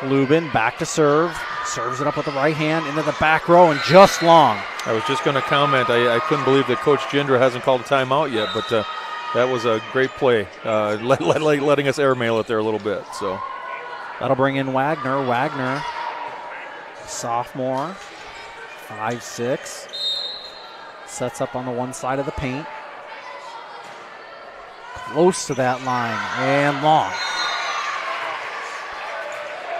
Lubin back to serve. Serves it up with the right hand into the back row and just long. I was just going to comment. I couldn't believe that Coach Jindra hasn't called a timeout yet, but that was a great play, letting us airmail it there a little bit. So that'll bring in Wagner. Wagner, sophomore, 5'6", sets up on the one side of the paint. Close to that line and long.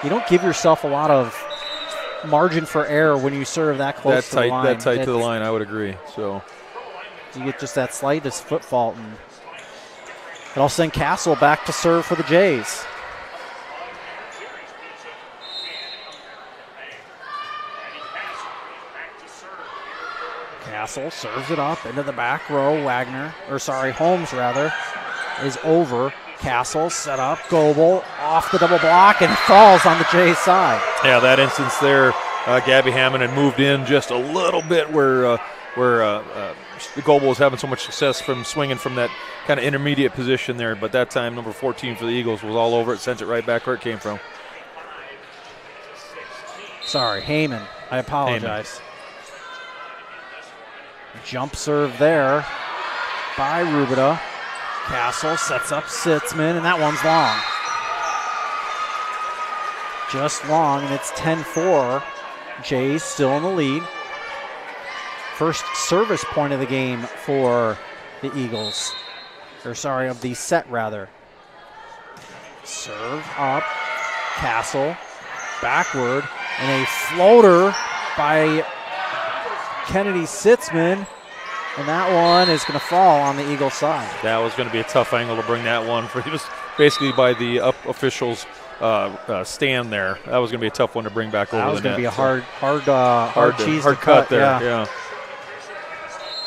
You don't give yourself a lot of margin for error when you serve that close to the line. That tight to the line, I would agree. So you get just that slightest foot fault, and it'll send Castle back to serve for the Jays. Castle serves it up into the back row. Holmes rather, is over. Castle set up. Goebel off the double block and falls on the Jays side. Yeah, that instance there, Gabby Hammond had moved in just a little bit where Goebel was having so much success from swinging from that kind of intermediate position there. But that time, number 14 for the Eagles was all over it, sends it right back where it came from. Sorry, Heyman. I apologize. Jump serve there by Rubida. Castle sets up Sitzman, and that one's long. Just long, and it's 10-4. Jays still in the lead. First service point of the game for the Eagles. Of the set, rather. Serve up. Castle backward, and a floater by Kennedy Sitzman. And that one is going to fall on the Eagles side. That was going to be a tough angle to bring that one. He was basically by the up officials' stand there. That was going to be a tough one to bring back over the net. That was going to be a hard cheese to cut there. Yeah.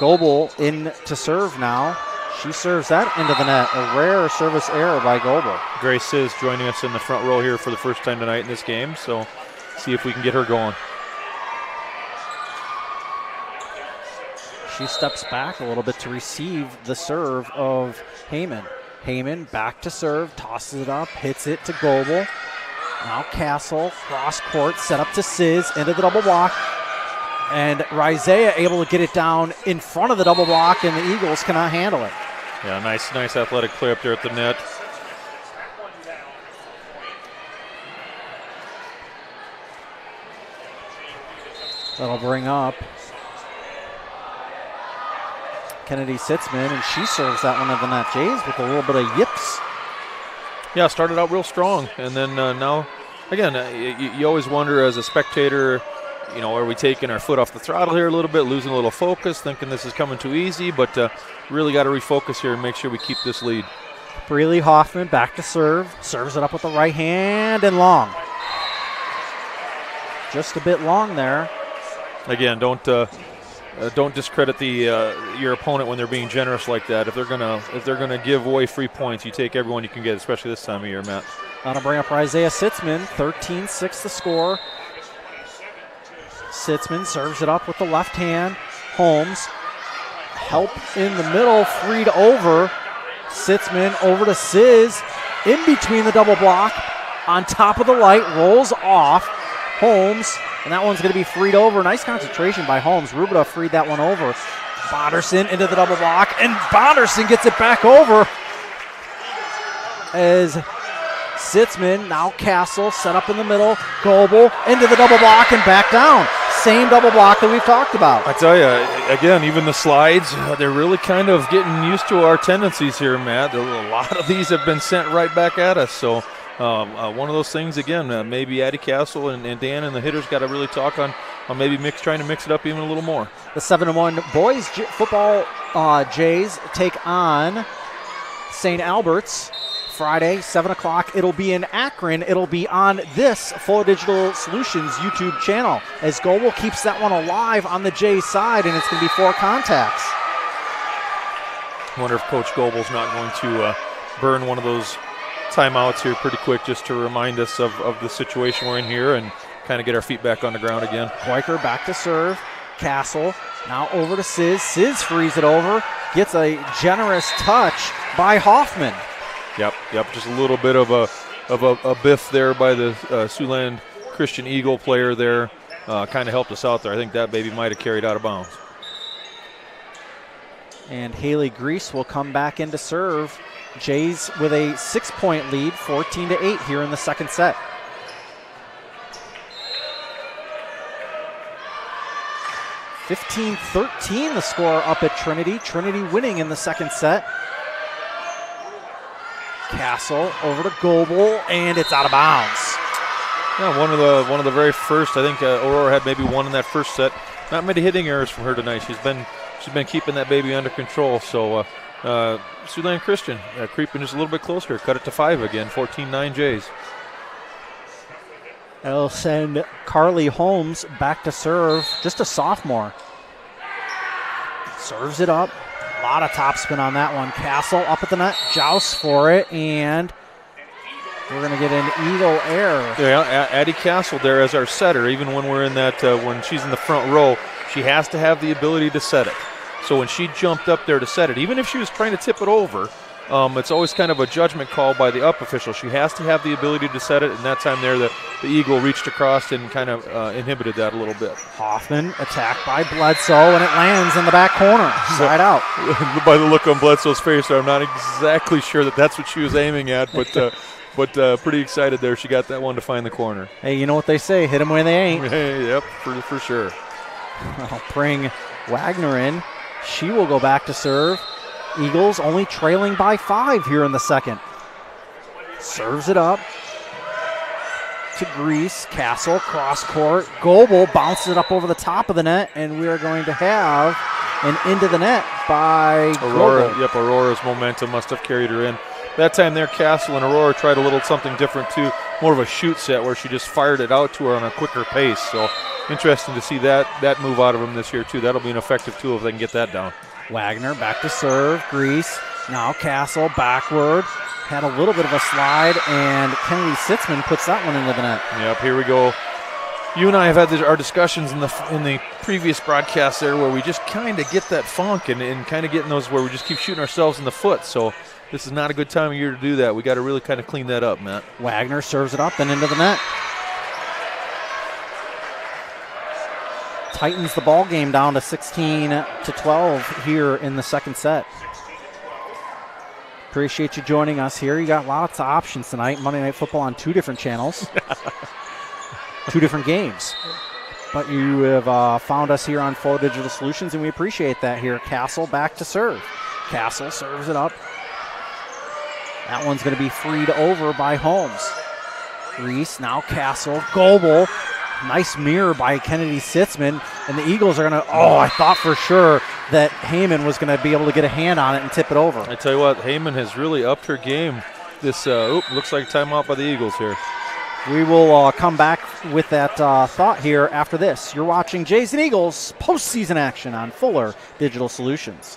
Goebel in to serve now. She serves that into the net. A rare service error by Goebel. Grace Siz joining us in the front row here for the first time tonight in this game. So see if we can get her going. She steps back a little bit to receive the serve of Heyman. Heyman back to serve, tosses it up, hits it to Goebel. Now Castle, cross court, set up to Siz, into the double block. And Rizea able to get it down in front of the double block, and the Eagles cannot handle it. Yeah, nice athletic play up there at the net. That'll bring up Kennedy Sitzman, and she serves that one at the net. Jays with a little bit of yips. Yeah, started out real strong, and then now, again, you always wonder as a spectator, are we taking our foot off the throttle here a little bit, losing a little focus, thinking this is coming too easy, but really got to refocus here and make sure we keep this lead. Breely Hoffman back to serve, serves it up with the right hand and long. Just a bit long there. Again, don't discredit your opponent when they're being generous like that. If they're gonna give away free points, you take everyone you can get, especially this time of year, Matt. That'll bring up Rizea Sitzman, 13-6 the score. Sitzman serves it up with the left hand. Holmes, help in the middle, freed over. Sitzman over to Siz, in between the double block, on top of the light, rolls off. Holmes, and that one's going to be freed over. Nice concentration by Holmes. Rubida freed that one over. Bonderson into the double block, and Bonderson gets it back over as Sitzman, now Castle, set up in the middle. Goebel into the double block and back down. Same double block that we've talked about. I tell you, again, even the slides, they're really kind of getting used to our tendencies here, Matt. A lot of these have been sent right back at us. So one of those things, again, maybe Addie Castle and Dan and the hitters got to really talk on maybe trying to mix it up even a little more. The 7-1 boys football Jays take on St. Albert's. Friday, 7 o'clock. It'll be in Akron. It'll be on this Full Digital Solutions YouTube channel as Goebel keeps that one alive on the Jays side, and it's going to be 4 contacts. I wonder if Coach Goebel's not going to burn one of those timeouts here pretty quick just to remind us of the situation we're in here and kind of get our feet back on the ground again. Quaker back to serve. Castle now over to Siz. Siz frees it over. Gets a generous touch by Hoffman. Yep. Just a little bit of a biff there by the Siouxland Christian Eagle player there. Kind of helped us out there. I think that baby might have carried out of bounds. And Haley Grease will come back in to serve. Jays with a 6-point lead, 14-8 here in the second set. (15-13) the score up at Trinity. Trinity winning in the second set. Castle over to Goebel, and it's out of bounds. Yeah, one of the very first. I think Aurora had maybe one in that first set. Not many hitting errors from her tonight. She's been keeping that baby under control. So Siouxland Christian creeping just a little bit closer. Cut it to 5 again. 14-9 Jays. It'll send Carly Holmes back to serve. Just a sophomore. Serves it up. A lot of topspin on that one. Castle up at the net, jousts for it, and we're going to get an Eagle error. Yeah, Addie Castle there as our setter. Even when we're in that, when she's in the front row, she has to have the ability to set it. So when she jumped up there to set it, even if she was trying to tip it over, it's always kind of a judgment call by the up official. She has to have the ability to set it, and that time there the Eagle reached across and kind of inhibited that a little bit. Hoffman attacked by Bledsoe, and it lands in the back corner, side out. By the look on Bledsoe's face, I'm not exactly sure that's what she was aiming at, but pretty excited there. She got that one to find the corner. Hey, you know what they say, hit them where they ain't. Hey, yep, for sure. I'll bring Wagner in. She will go back to serve. Eagles only trailing by 5 here in the second. Serves it up to Grease. Castle, cross court. Goebel bounces it up over the top of the net, and we are going to have an into the net by Aurora. Goebel. Yep, Aurora's momentum must have carried her in. That time there, Castle and Aurora tried a little something different too, more of a shoot set where she just fired it out to her on a quicker pace. So interesting to see that move out of them this year too. That'll be an effective tool if they can get that down. Wagner back to serve. Grease. Now Castle backward. Had a little bit of a slide, and Kennedy Sitzman puts that one into the net. Yep, here we go. You and I have had our discussions in the previous broadcast there where we just kind of get that funk and kind of getting those where we just keep shooting ourselves in the foot. So this is not a good time of year to do that. We got to really kind of clean that up, Matt. Wagner serves it up and into the net. Tightens the ball game down to 16-12 here in the second set. Appreciate you joining us here. You got lots of options tonight. Monday Night Football on 2 different channels. 2 different games. But you have found us here on Flow Digital Solutions, and we appreciate that here. Castle back to serve. Castle serves it up. That one's going to be freed over by Holmes. Reese, now Castle. Goebel. Nice mirror by Kennedy Sitzman, and the Eagles are going to, I thought for sure that Heyman was going to be able to get a hand on it and tip it over. I tell you what, Heyman has really upped her game. This looks like a timeout by the Eagles here. We will come back with that thought here after this. You're watching Jays and Eagles postseason action on Fuller Digital Solutions.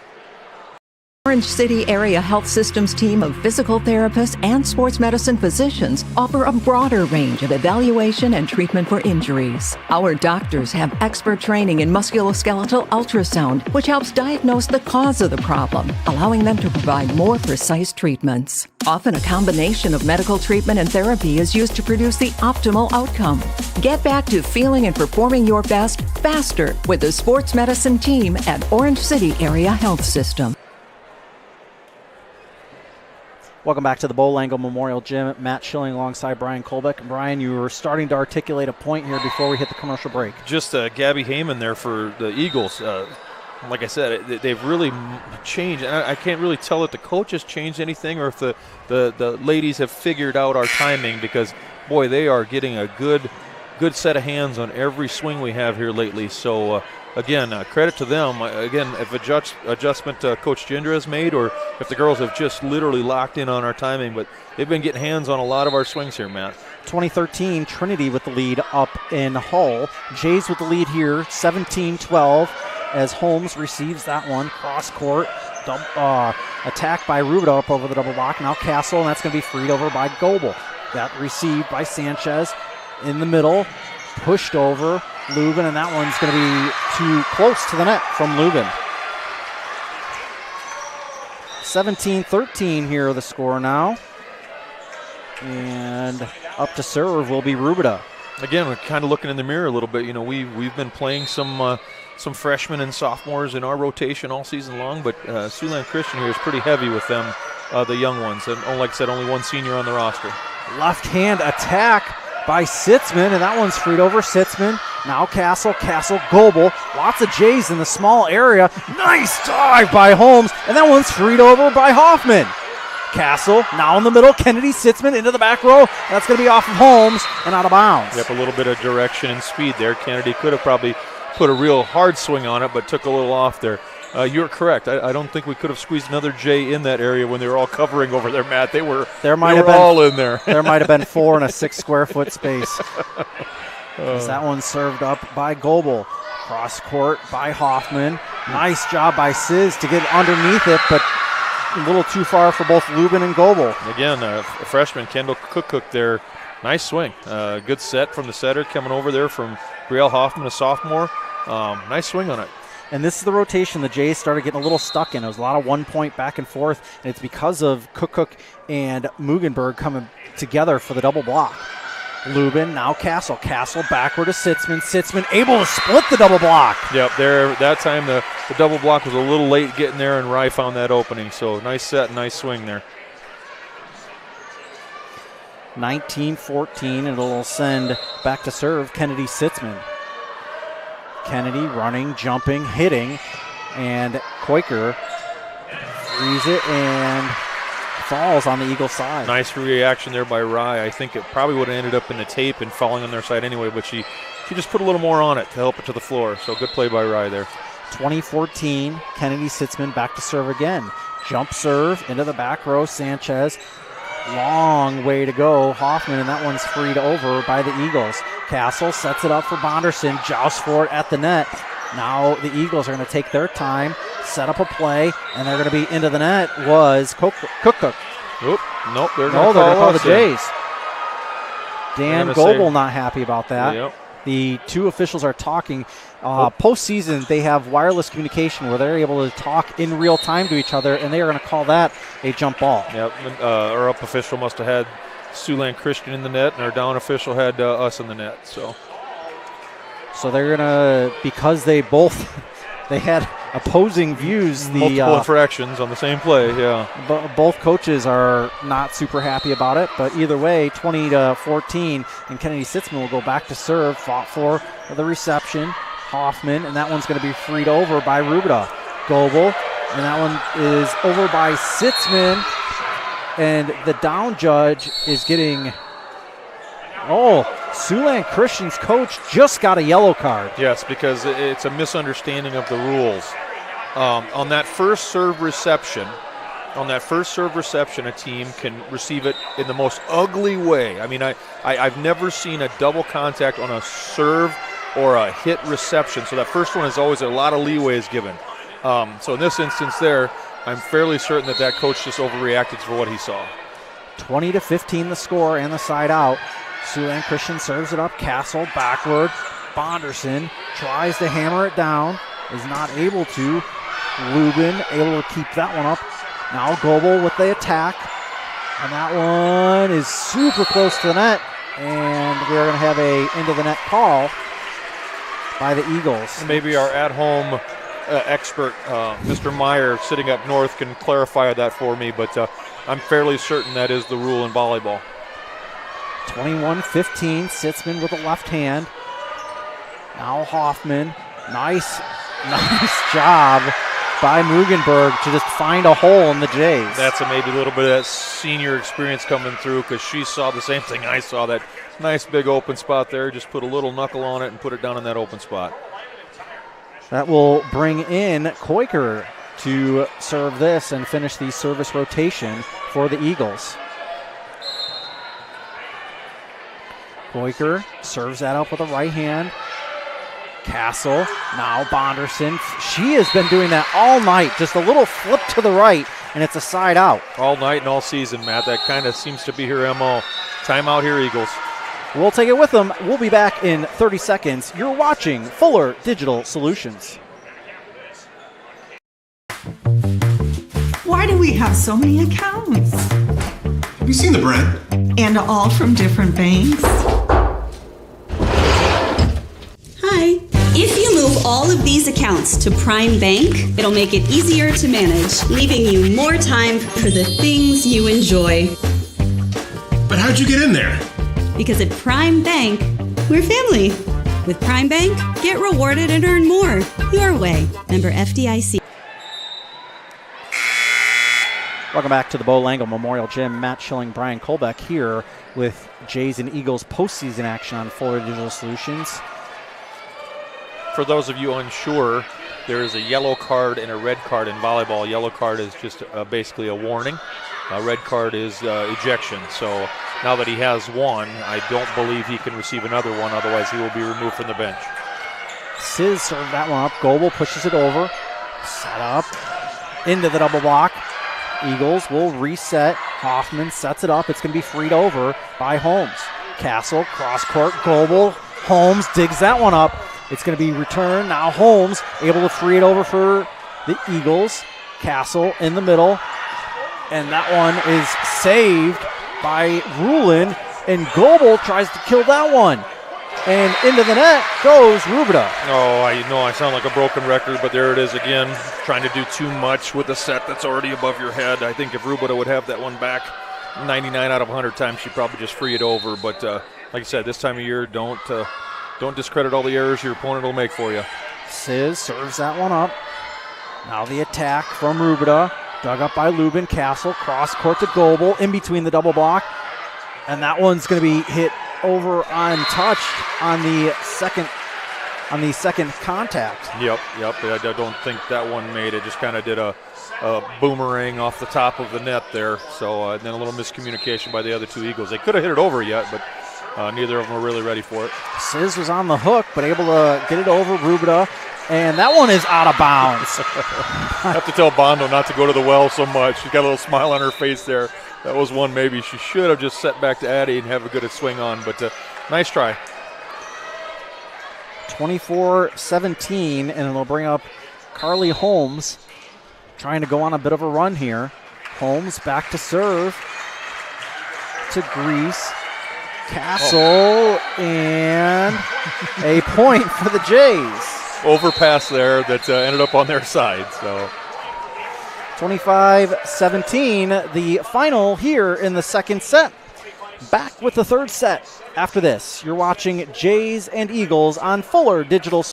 Orange City Area Health Systems team of physical therapists and sports medicine physicians offer a broader range of evaluation and treatment for injuries. Our doctors have expert training in musculoskeletal ultrasound, which helps diagnose the cause of the problem, allowing them to provide more precise treatments. Often a combination of medical treatment and therapy is used to produce the optimal outcome. Get back to feeling and performing your best faster with the sports medicine team at Orange City Area Health System. Welcome back to the Bolango Memorial Gym. Matt Schilling alongside Brian Kolbeck. And Brian, you were starting to articulate a point here before we hit the commercial break. Just Gabby Heyman there for the Eagles. Like I said, they've really changed. And I can't really tell if the coach has changed anything or if the ladies have figured out our timing because, boy, they are getting a good set of hands on every swing we have here lately. So, again, credit to them. Again, if adjustment Coach Gindra has made or if the girls have just literally locked in on our timing, but they've been getting hands on a lot of our swings here, Matt. 2013, Trinity with the lead up in Hull. Jays with the lead here, 17-12, as Holmes receives that one. Cross court, attack by Rubida up over the double block. Now Castle, and that's going to be freed over by Goebel. That received by Sanchez in the middle, pushed over Lubin, and that one's going to be too close to the net from Lubin. 17-13 here, the score now. And up to serve will be Rubida. Again, we're kind of looking in the mirror a little bit. You know, we've been playing some freshmen and sophomores in our rotation all season long, but Siouxland Christian here is pretty heavy with them, the young ones. And like I said, only one senior on the roster. Left hand attack by Sitzman, and that one's freed over. Sitzman, now Castle, Goebel. Lots of Jays in the small area. Nice dive by Holmes, and that one's freed over by Hoffman. Castle, now in the middle. Kennedy Sitzman into the back row. That's going to be off of Holmes and out of bounds. Yep, a little bit of direction and speed there. Kennedy could have probably put a real hard swing on it, but took a little off there. You're correct. I don't think we could have squeezed another J in that area when they were all covering over there, Matt. They were all in there. There might have been 4 in a 6 square foot space. As that one served up by Goebel. Cross court by Hoffman. Nice job by Sizz to get underneath it, but a little too far for both Lubin and Goebel. Again, a freshman, Kendall Cook there. Nice swing. Good set from the setter coming over there from Brielle Hoffman, a sophomore. Nice swing on it. And this is the rotation the Jays started getting a little stuck in. It was a lot of 1 point back and forth, and it's because of Cook and Mugenberg coming together for the double block. Lubin, now Castle. Castle backward to Sitzman. Sitzman able to split the double block. Yep, there. That time the double block was a little late getting there, and Rye found that opening. So nice set, nice swing there. 19-14, and it'll send back to serve Kennedy Sitzman. Kennedy running, jumping, hitting, and Koiker frees it and falls on the Eagle side. Nice reaction there by Rye. I think it probably would have ended up in the tape and falling on their side anyway, but she just put a little more on it to help it to the floor. So good play by Rye there. 2014, Kennedy Sitzman back to serve again. Jump serve into the back row, Sanchez. Long way to go, Hoffman, and that one's freed over by the Eagles. Castle sets it up for Bonderson, jousts for it at the net. Now the Eagles are going to take their time, set up a play, and they're going to be into the net. Was Cook. Oop, nope, they're going to call the Jays. Dan gonna Goebel say- not happy about that. Yep. The two officials are talking. Postseason, they have wireless communication where they're able to talk in real time to each other, and they are going to call that a jump ball. Yep, our up official must have had Siouxland Christian in the net, and our down official had us in the net. So they're going to, because they had opposing views. Multiple infractions on the same play, yeah. Both coaches are not super happy about it, but either way, 20-14, and Kennedy Sitzman will go back to serve, fought for the reception. Hoffman, and that one's going to be freed over by Rubida. Goebel, and that one is over by Sitzman, and the down judge is getting... Siouxland Christian's coach just got a yellow card. Yes, because it's a misunderstanding of the rules. On that first serve reception, a team can receive it in the most ugly way. I mean, I've never seen a double contact on a serve or a hit reception. So that first one is always a lot of leeway is given. So in this instance there, I'm fairly certain that coach just overreacted for what he saw. 20-15 the score and the side out. Siouxland Christian serves it up. Castle backward. Bonderson tries to hammer it down. Is not able to. Lubin able to keep that one up. Now Goebel with the attack. And that one is super close to the net. And we're going to have a into the net call by the Eagles. Maybe our at-home expert, Mr. Meyer, sitting up north, can clarify that for me, but I'm fairly certain that is the rule in volleyball. 21-15, Sitzman with a left hand. Now Hoffman, nice job by Mugenberg to just find a hole in the Jays. That's maybe a little bit of that senior experience coming through, because she saw the same thing I saw, that nice big open spot there, just put a little knuckle on it and put it down in that open spot. That will bring in Koiker to serve this and finish the service rotation for the Eagles. Koiker serves that up with a right hand. Castle, now Bonderson. She has been doing that all night, just a little flip to the right, and it's a side out. All night and all season, Matt. That kind of seems to be her MO. Timeout here, Eagles. We'll take it with them. We'll be back in 30 seconds. You're watching Fuller Digital Solutions. Why do we have so many accounts? Have you seen the brand? And all from different banks? Hi. If you move all of these accounts to Prime Bank, it'll make it easier to manage, leaving you more time for the things you enjoy. But how'd you get in there? Because at Prime Bank, we're family. With Prime Bank, get rewarded and earn more your way. Member FDIC. Welcome back to the Bo Langle Memorial Gym. Matt Schilling, Brian Kolbeck here with Jays and Eagles postseason action on Fuller Digital Solutions. For those of you unsure, there is a yellow card and a red card in volleyball. Yellow card is just basically a warning. Red card is ejection. So now that he has one, I don't believe he can receive another one. Otherwise, he will be removed from the bench. Sizz served that one up. Goebel pushes it over. Set up into the double block. Eagles will reset. Hoffman sets it up. It's going to be freed over by Holmes. Castle, cross court, Goebel. Holmes digs that one up. It's going to be returned. Now Holmes able to free it over for the Eagles. Castle in the middle. And that one is saved by Rulin. And Goebel tries to kill that one. And into the net goes Rubida. Oh, I know I sound like a broken record, but there it is again, trying to do too much with a set that's already above your head. I think if Rubida would have that one back 99 out of 100 times, she'd probably just free it over. But like I said, this time of year, don't discredit all the errors your opponent will make for you. Sizz serves that one up. Now the attack from Rubida. Dug up by Lubin. Castle, cross court to Goebel, in between the double block. And that one's going to be hit over untouched on the second contact. Yep. I don't think that one made it. Just kind of did a boomerang off the top of the net there. So and then a little miscommunication by the other two Eagles. They could have hit it over yet, but neither of them were really ready for it. Sizz was on the hook, but able to get it over Rubida. And that one is out of bounds. I have to tell Bondo not to go to the well so much. She's got a little smile on her face there. That was one maybe she should have just set back to Addie and have a good swing on, but nice try. 24-17, and it'll bring up Carly Holmes, trying to go on a bit of a run here. Holmes back to serve to Grease. Castle, and a point for the Jays. Overpass there that ended up on their side, so 25-17, the final here in the second set. Back with the third set after this. You're watching Jays and Eagles on Fuller Digital.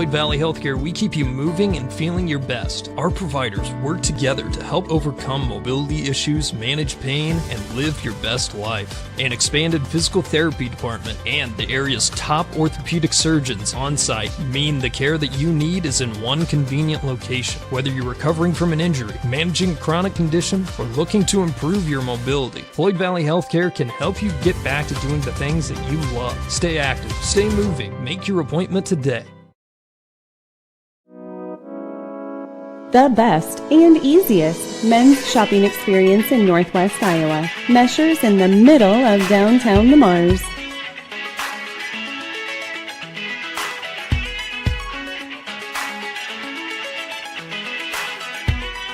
Floyd Valley Healthcare, we keep you moving and feeling your best. Our providers work together to help overcome mobility issues, manage pain, and live your best life. An expanded physical therapy department and the area's top orthopedic surgeons on site mean the care that you need is in one convenient location. Whether you're recovering from an injury, managing a chronic condition, or looking to improve your mobility, Floyd Valley Healthcare can help you get back to doing the things that you love. Stay active, stay moving, make your appointment today. The best and easiest men's shopping experience in Northwest Iowa. Measures in the middle of downtown Le Mars.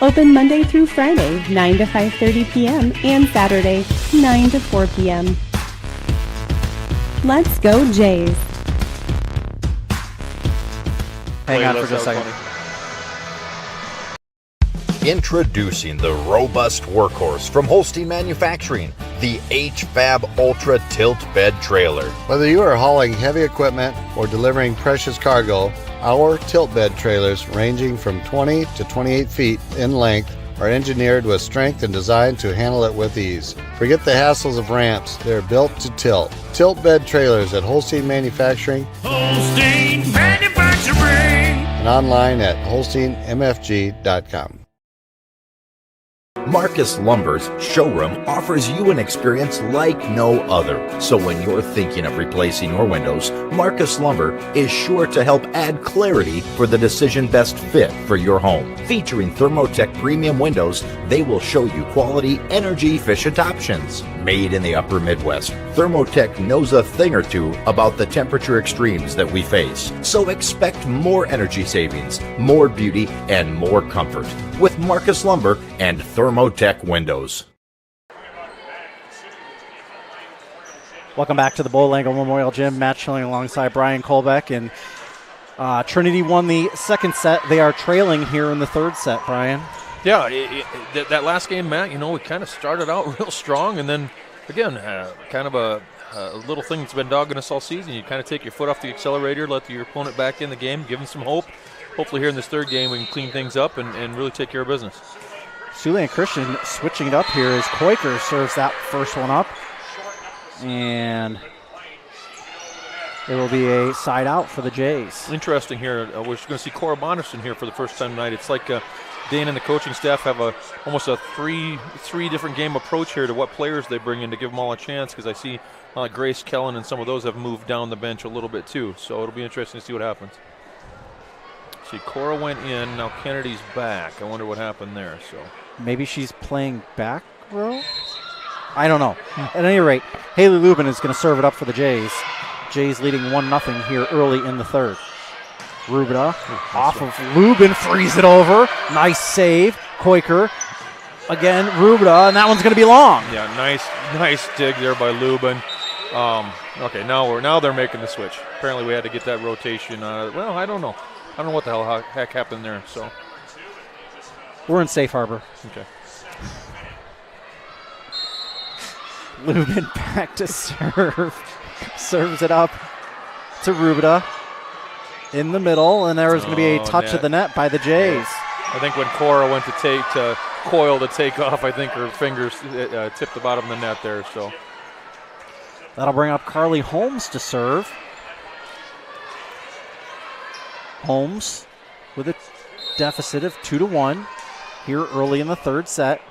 Open Monday through Friday, 9 to 5:30 p.m. and Saturday, 9 to 4 p.m. Let's go Jays. Hang on for just a second. Introducing the robust workhorse from Holstein Manufacturing, the HFAB Ultra Tilt Bed Trailer. Whether you are hauling heavy equipment or delivering precious cargo, our tilt bed trailers, ranging from 20 to 28 feet in length, are engineered with strength and designed to handle it with ease. Forget the hassles of ramps. They're built to tilt. Tilt bed trailers at Holstein Manufacturing. Holstein Manufacturing. And online at holsteinmfg.com. Marcus Lumber's showroom offers you an experience like no other. So when you're thinking of replacing your windows, Marcus Lumber is sure to help add clarity for the decision best fit for your home. Featuring Thermotech premium windows, they will show you quality, energy-efficient options. Made in the upper Midwest, Thermotech knows a thing or two about the temperature extremes that we face. So expect more energy savings, more beauty, and more comfort with Marcus Lumber and Thermotech windows. Welcome back to the Bull Langle Memorial Gym. Matt Schilling alongside Brian Kolbeck. And Trinity won the second set. They are trailing here in the third set, Brian. Yeah, that last game, Matt, we kind of started out real strong, and then, again, kind of a little thing that's been dogging us all season. You kind of take your foot off the accelerator, let your opponent back in the game, give them some hope. Hopefully here in this third game we can clean things up and really take care of business. Siouxland Christian switching it up here as Koiker serves that first one up. And it will be a side out for the Jays. Interesting here. We're going to see Cora Bonderson here for the first time tonight. It's like Dane and the coaching staff have almost a three different game approach here to what players they bring in to give them all a chance, because I see Grace Kellen and some of those have moved down the bench a little bit too. So it'll be interesting to see what happens. See, Cora went in. Now Kennedy's back. I wonder what happened there. So maybe she's playing back row? I don't know. At any rate, Haley Lubin is going to serve it up for the Jays. Jays leading 1-0 here early in the third. Rubida off of Lubin, frees it over. Nice save. Koiker again, Rubida, and that one's going to be long. Yeah, nice dig there by Lubin. Okay, now they're making the switch. Apparently, we had to get that rotation. Well, I don't know. I don't know what the heck happened there. So we're in safe harbor. Okay. Lubin back to serve. Serves it up to Rubida in the middle, and there was going to be a touch of the net by the Jays. I think when Cora went to coil to take off, I think her fingers tipped the bottom of the net there. So that'll bring up Carly Holmes to serve. Holmes with a deficit of 2-1 here early in the third set.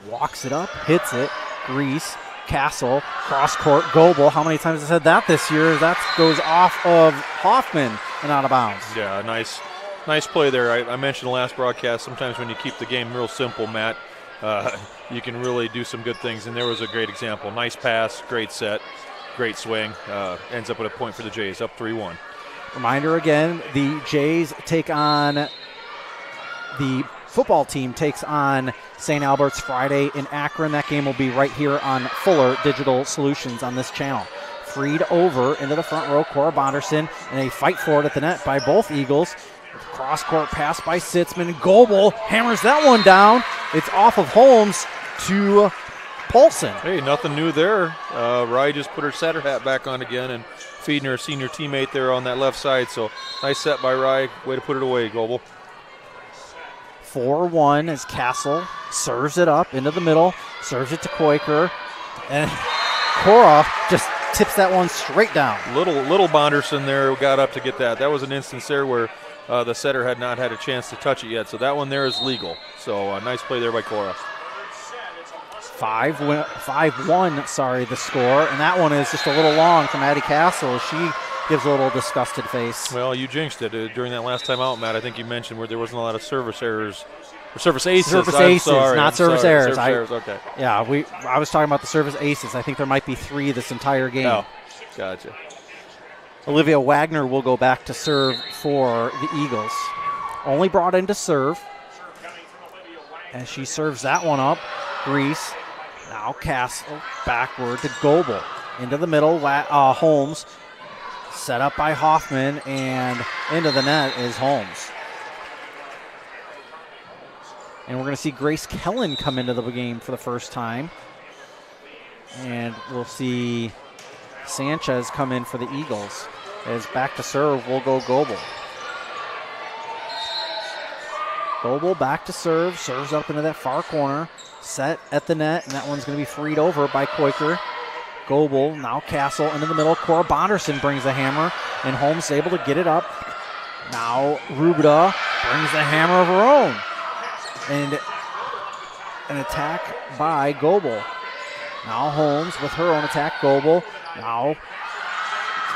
Walks it up, hits it. Grease, Castle, cross court, Goebel. How many times I said that this year? That goes off of Hoffman and out of bounds. Yeah, nice play there. I mentioned the last broadcast, sometimes when you keep the game real simple, Matt, you can really do some good things, and there was a great example. Nice pass, great set, great swing. Ends up with a point for the Jays, up 3-1. Reminder again, the Jays take on the football team takes on St. Albert's Friday in Akron. That game will be right here on Fuller Digital Solutions on this channel. Freed over into the front row, Cora Bonderson, and a fight for it at the net by both Eagles. Cross-court pass by Sitzman. Goebel hammers that one down. It's off of Holmes to Polson. Hey, nothing new there. Rye just put her setter hat back on again and feeding her senior teammate there on that left side. So nice set by Rye. Way to put it away, Goebel. 4-1 as Castle serves it up into the middle, serves it to Koiker, and Cora just tips that one straight down. Little Bonderson there got up to get that. That was an instance there where the setter had not had a chance to touch it yet, so that one there is legal. So nice play there by Cora. 5-1, the score, and that one is just a little long from Addie Castle. She gives a little disgusted face. Well, you jinxed it during that last time out, Matt. I think you mentioned where there wasn't a lot of service errors. Or service aces. Service aces, not service errors. Service errors, okay. Yeah, I was talking about the service aces. I think there might be 3 this entire game. Oh, gotcha. Olivia Wagner will go back to serve for the Eagles. Only brought in to serve. As she serves that one up, Grease. Now Castle backward to Goebel. Into the middle, Holmes. Set up by Hoffman, and into the net is Holmes. And we're going to see Grace Kellen come into the game for the first time. And we'll see Sanchez come in for the Eagles. As back to serve will go Goebel. Goebel back to serve, serves up into that far corner. Set at the net, and that one's going to be freed over by Koiker. Goebel, now Castle into the middle. Cora Bonderson brings the hammer, and Holmes able to get it up. Now Rubida brings the hammer of her own. And an attack by Goebel. Now Holmes with her own attack. Goebel. Now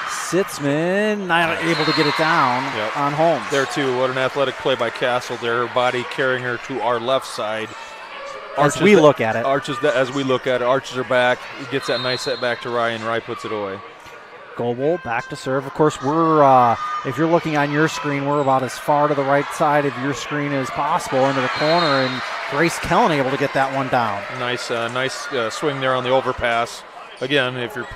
Sitzman not able to get it down on Holmes. There too, what an athletic play by Castle there. Her body carrying her to our left side. As we look at it. As we look at it, arches her back. He gets that nice set back to Rye, and Rye puts it away. Goebel back to serve. Of course, we're if you're looking on your screen, we're about as far to the right side of your screen as possible into the corner, and Grace Kellen able to get that one down. Nice swing there on the overpass. Again, if your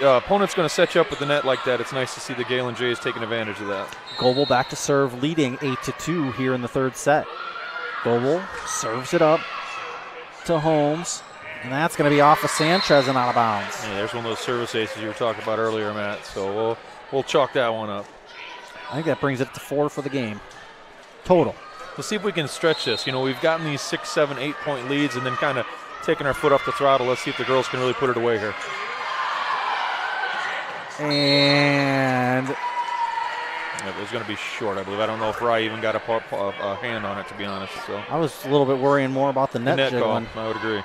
opponent's going to set you up with the net like that, it's nice to see the Gehlen Jays taking advantage of that. Goebel back to serve, leading 8-2 here in the third set. Goebel serves it up to Holmes, and that's going to be off of Sanchez and out of bounds. Yeah, there's one of those service aces you were talking about earlier, Matt. So we'll chalk that one up. I think that brings it to 4 for the game total. Let's see if we can stretch this. You know, we've gotten these 6, 7, 8-point leads and then kind of taking our foot off the throttle. Let's see if the girls can really put it away here. And it was going to be short, I believe. I don't know if Rye even got a hand on it, to be honest. So I was a little bit worrying more about the net call. I would agree.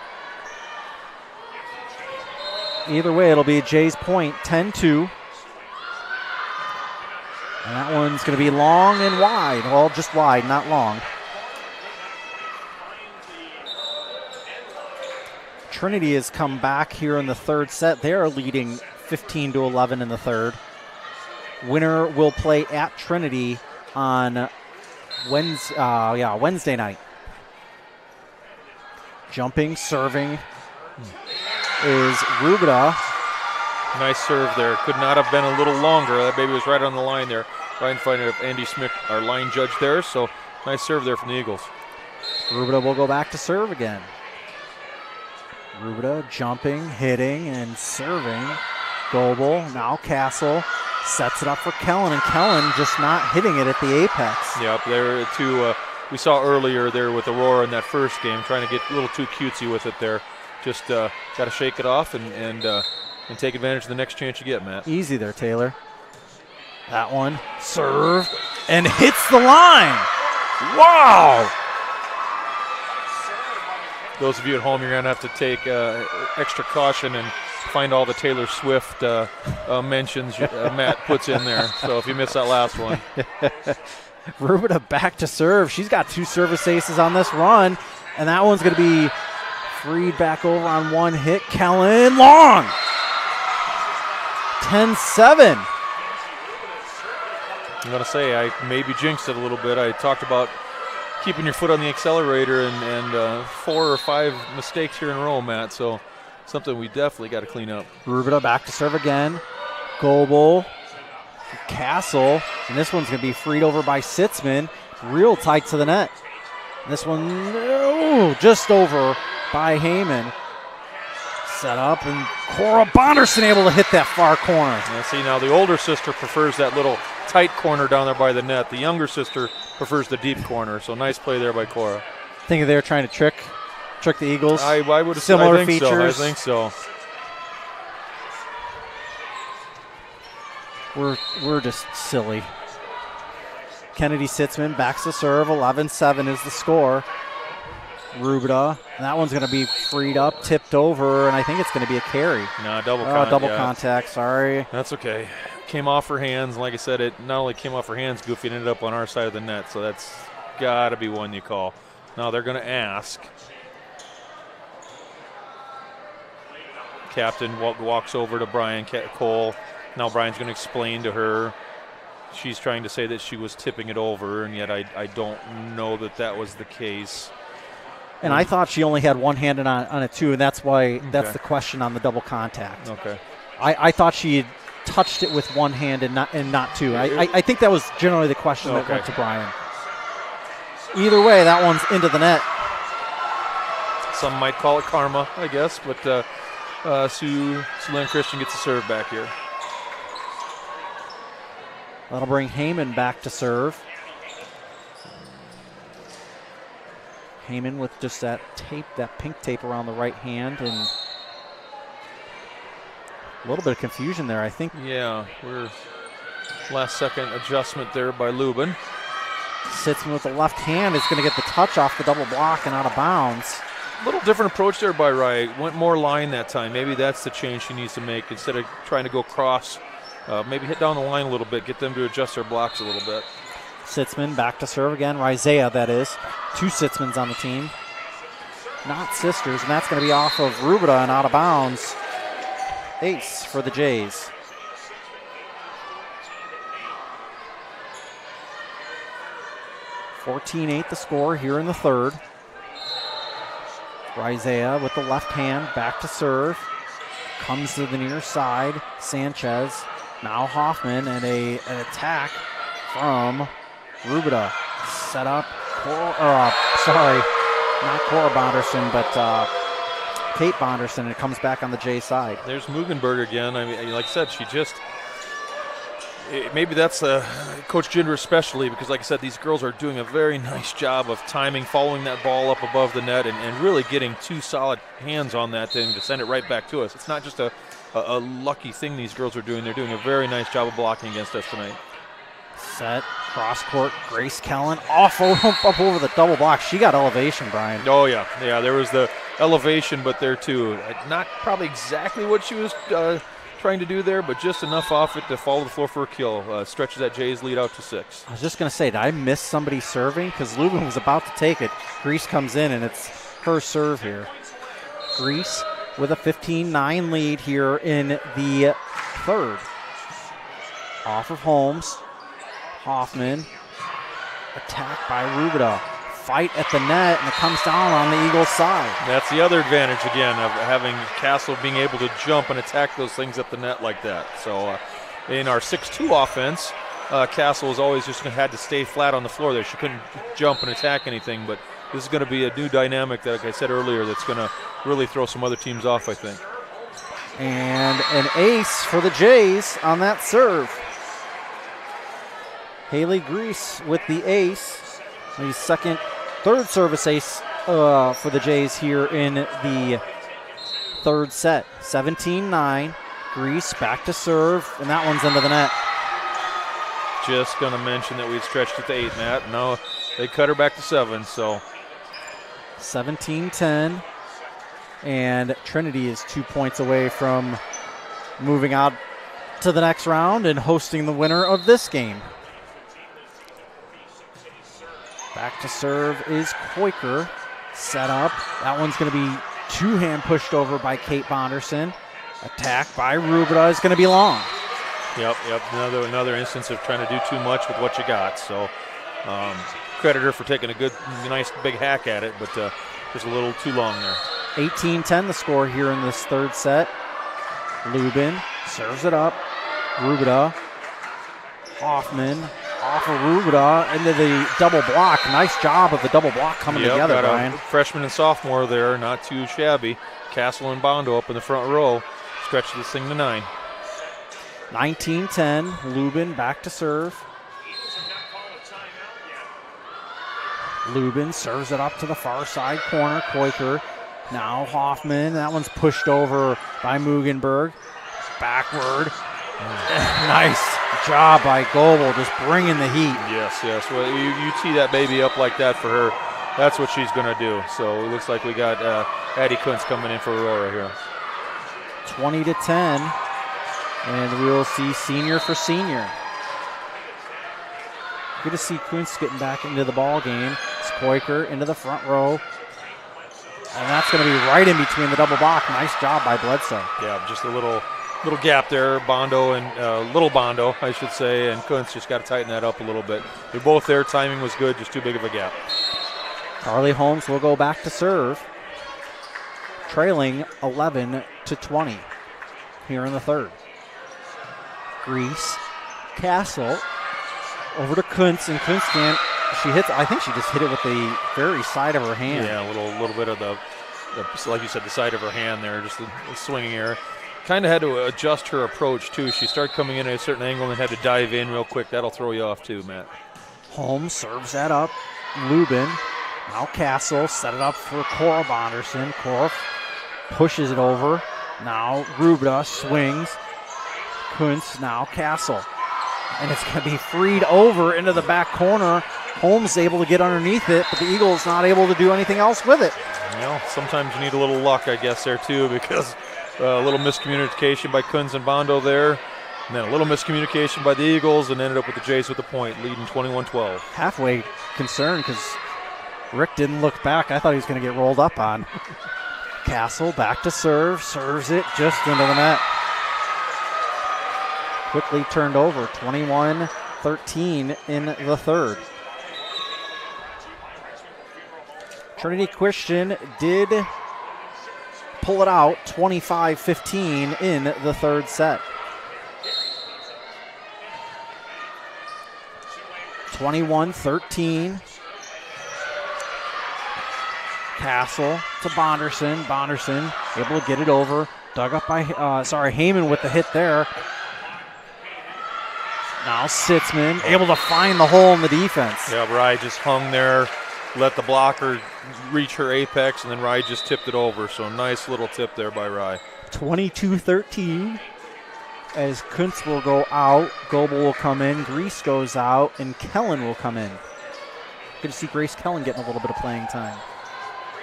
Either way, it'll be a Jays point, 10-2. And that one's going to be long and wide. Well, just wide, not long. Trinity has come back here in the third set. They are leading 15-11 in the third. Winner will play at Trinity on Wednesday night. Jumping, serving is Rubida. Nice serve there. Could not have been a little longer. That baby was right on the line there. Right in front of Andy Smith, our line judge there. So nice serve there from the Eagles. Rubida will go back to serve again. Rubida jumping, hitting, and serving. Goebel, now Castle, sets it up for Kellen, and Kellen just not hitting it at the apex. Yep, there too. We saw earlier there with Aurora in that first game, trying to get a little too cutesy with it there. Just got to shake it off and take advantage of the next chance you get, Matt. Easy there, Taylor. That one served and hits the line. Wow! Those of you at home, you're going to have to take extra caution and find all the Taylor Swift mentions Matt puts in there. So if you missed that last one. Rubida back to serve. She's got 2 service aces on this run, and that one's going to be freed back over on one hit. Kellen, long. 10-7. I'm going to say I maybe jinxed it a little bit. I talked about keeping your foot on the accelerator and 4 or 5 mistakes here in a row, Matt. So something we definitely got to clean up. Rubida back to serve again. Goebel, Castle, and this one's going to be freed over by Sitzman. Real tight to the net. And this one, just over by Heyman. Set up, and Cora Bonderson able to hit that far corner. Yeah, see, now the older sister prefers that little tight corner down there by the net. The younger sister prefers the deep corner. So nice play there by Cora. Think they were trying to trick the Eagles. I would have similar features. So. I think so. We're just silly. Kennedy Sitzman backs to serve. 11-7 is the score. Rubida, and that one's going to be freed up, tipped over, and I think it's going to be a carry. No, double contact, sorry. That's okay. Came off her hands. Like I said, it not only came off her hands, Goofy, it ended up on our side of the net, so that's got to be one you call. Now they're going to ask. Captain walks over to Brian Cole. Now Brian's going to explain to her. She's trying to say that she was tipping it over, and yet I don't know that was the case. And I thought she only had one hand on it too, and that's why that's the question on the double contact. Okay. I thought she had touched it with one hand and not two. I think that was generally the question that went to Brian. Either way, that one's into the net. Some might call it karma, I guess, but Siouxland Christian gets a serve back here. That'll bring Heyman back to serve. Heyman with just that tape, that pink tape around the right hand, and a little bit of confusion there, I think. Yeah, we're last second adjustment there by Lubin. Sitzman with the left hand is going to get the touch off the double block and out of bounds. A little different approach there by Wright. Went more line that time. Maybe that's the change she needs to make. Instead of trying to go cross, maybe hit down the line a little bit, get them to adjust their blocks a little bit. Sitzman back to serve again. Rizea, that is. 2 Sitzmans on the team. Not sisters, and that's going to be off of Rubida and out of bounds. Ace for the Jays. (14-8) the score here in the third. Rizea with the left hand back to serve. Comes to the near side. Sanchez. Now Hoffman, and an attack from Rubida. Set up. Not Cora Bonderson, but Kate Bonderson, and it comes back on the J side. There's Mugenberg again. I mean, like I said, she just maybe that's Coach Ginder especially, because like I said, these girls are doing a very nice job of timing, following that ball up above the net, and really getting 2 solid hands on that thing to send it right back to us. It's not just a lucky thing these girls are doing. They're doing a very nice job of blocking against us tonight. Set, cross court, Grace Kellen up over the double block. She got elevation, Brian. Oh, yeah. Yeah, there was the elevation, but there too. Not probably exactly what she was trying to do there, but just enough off it to fall to the floor for a kill. Stretches that Jays lead out to 6. I was just going to say, did I miss somebody serving? Because Lubin was about to take it. Grease comes in, and it's her serve here. Grease with a 15-9 lead here in the third. Off of Holmes. Hoffman. Attack by Rubida. Fight at the net, and it comes down on the Eagles' side. That's the other advantage, again, of having Castle being able to jump and attack those things at the net like that. So in our 6-2 offense, Castle has always just had to stay flat on the floor there. She couldn't jump and attack anything, but this is going to be a new dynamic, that, like I said earlier, that's going to really throw some other teams off, I think. And an ace for the Jays on that serve. Haley Grease with the ace. The third service ace for the Jays here in the third set. 17-9. Grease back to serve, and that one's into the net. Just going to mention that we stretched it to 8, Matt. No, they cut her back to 7, so. 17-10. And Trinity is 2 points away from moving out to the next round and hosting the winner of this game. Back to serve is Koiker. Set up. That one's going to be two-hand pushed over by Kate Bonderson. Attack by Rubida is going to be long. Yep. Another instance of trying to do too much with what you got. So credit her for taking a good, nice big hack at it, but just a little too long there. 18-10 the score here in this third set. Lubin serves it up. Rubida. Hoffman off of Rubida into the double block. Nice job of the double block coming together, got Brian. A freshman and sophomore there, not too shabby. Castle and Bondo up in the front row. Stretch this thing to 9. 19-10. Lubin back to serve. Lubin serves it up to the far side corner. Koiker. Now Hoffman. That one's pushed over by Mugenberg. Backward. Nice job by Goebel, just bringing the heat. Yes. Well, you tee that baby up like that for her. That's what she's going to do. So it looks like we got Addie Kuntz coming in for Aurora here. 20-10. And we'll see senior for senior. Good to see Kuntz getting back into the ball game. It's Koiker into the front row. And that's going to be right in between the double block. Nice job by Bledsoe. Yeah, just a little gap there. Bondo and little Bondo, I should say, and Kuntz just got to tighten that up a little bit. They're both there. Timing was good, just too big of a gap. Carly Holmes will go back to serve, trailing 11-20 here in the third. Grease, Castle, over to Kuntz, and Kuntz she hits. I think she just hit it with the very side of her hand. Yeah, a little bit of the like you said, the side of her hand there, just the swinging air. Kind of had to adjust her approach too. She started coming in at a certain angle and had to dive in real quick. That'll throw you off too, Matt. Holmes serves that up. Lubin. Now Castle set it up for Cora Bonderson. Cora pushes it over. Now Rubida swings. Kuntz, now Castle. And it's going to be freed over into the back corner. Holmes able to get underneath it, but the Eagles not able to do anything else with it. Well, sometimes you need a little luck, I guess, there too, because a little miscommunication by Kuntz and Bondo there, and then a little miscommunication by the Eagles, and ended up with the Jays with the point, leading 21-12. Halfway concerned because Rick didn't look back. I thought he was going to get rolled up on. Castle back to serve, serves it just into the net. Quickly turned over, 21-13 in the third. Trinity Christian did pull it out, 25-15 in the third set. 21-13. Castle to Bonderson. Bonderson able to get it over. Dug up by, Heyman with the hit there. Now Sitzman able to find the hole in the defense. Yeah, Rye just hung there, let the blocker reach her apex, and then Rye just tipped it over. So nice little tip there by Rye. 22-13 as Kuntz will go out, Goebel will come in, Grease goes out, and Kellen will come in. Good to see Grace Kellen getting a little bit of playing time.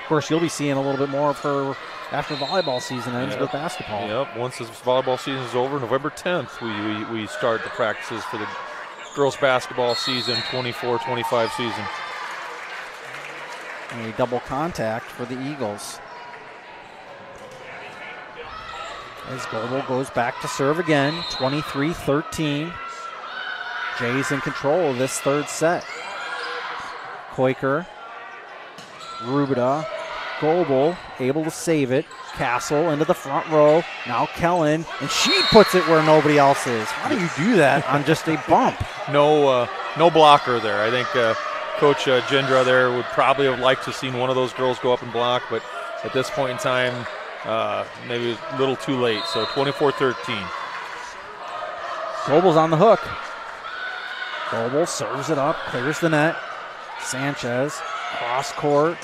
course, you'll be seeing a little bit more of her after volleyball season ends with basketball. Yep, once this volleyball season is over, November 10th, we start the practices for the girls basketball season, 24-25 season. A double contact for the Eagles. As Goebel goes back to serve again, 23-13. Jays in control of this third set. Koiker, Rubida, Goebel able to save it. Castle into the front row. Now Kellen, and she puts it where nobody else is. How do you do that on just a bump? No blocker there. I think Coach Jindra there would probably have liked to have seen one of those girls go up and block, but at this point in time, maybe a little too late. So 24-13. Goebel's on the hook. Goebel serves it up, clears the net. Sanchez, cross court.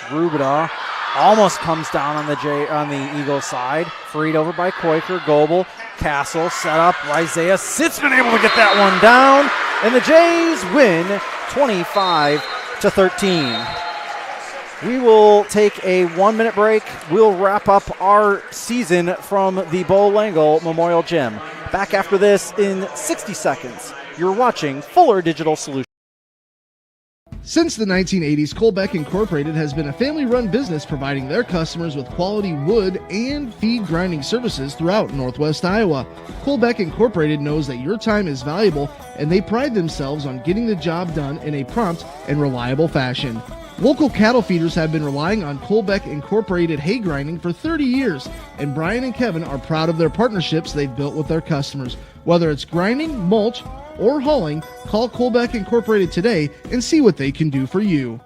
Rubida almost comes down on the Eagles side. Freed over by Koiker. Goebel, Castle, set up. Isaiah Sitzman able to get that one down. And the Jays win 25-13. We will take a 1-minute break. We'll wrap up our season from the Bo Langle Memorial Gym. Back after this in 60 seconds. You're watching Fuller Digital Solutions. Since the 1980s, Colbeck Incorporated has been a family-run business providing their customers with quality wood and feed grinding services throughout Northwest Iowa. Colbeck Incorporated knows that your time is valuable, and they pride themselves on getting the job done in a prompt and reliable fashion. Local cattle feeders have been relying on Colbeck Incorporated hay grinding for 30 years, and Brian and Kevin are proud of their partnerships they've built with their customers. Whether it's grinding, mulch, or hauling, call Colbeck Incorporated today and see what they can do for you.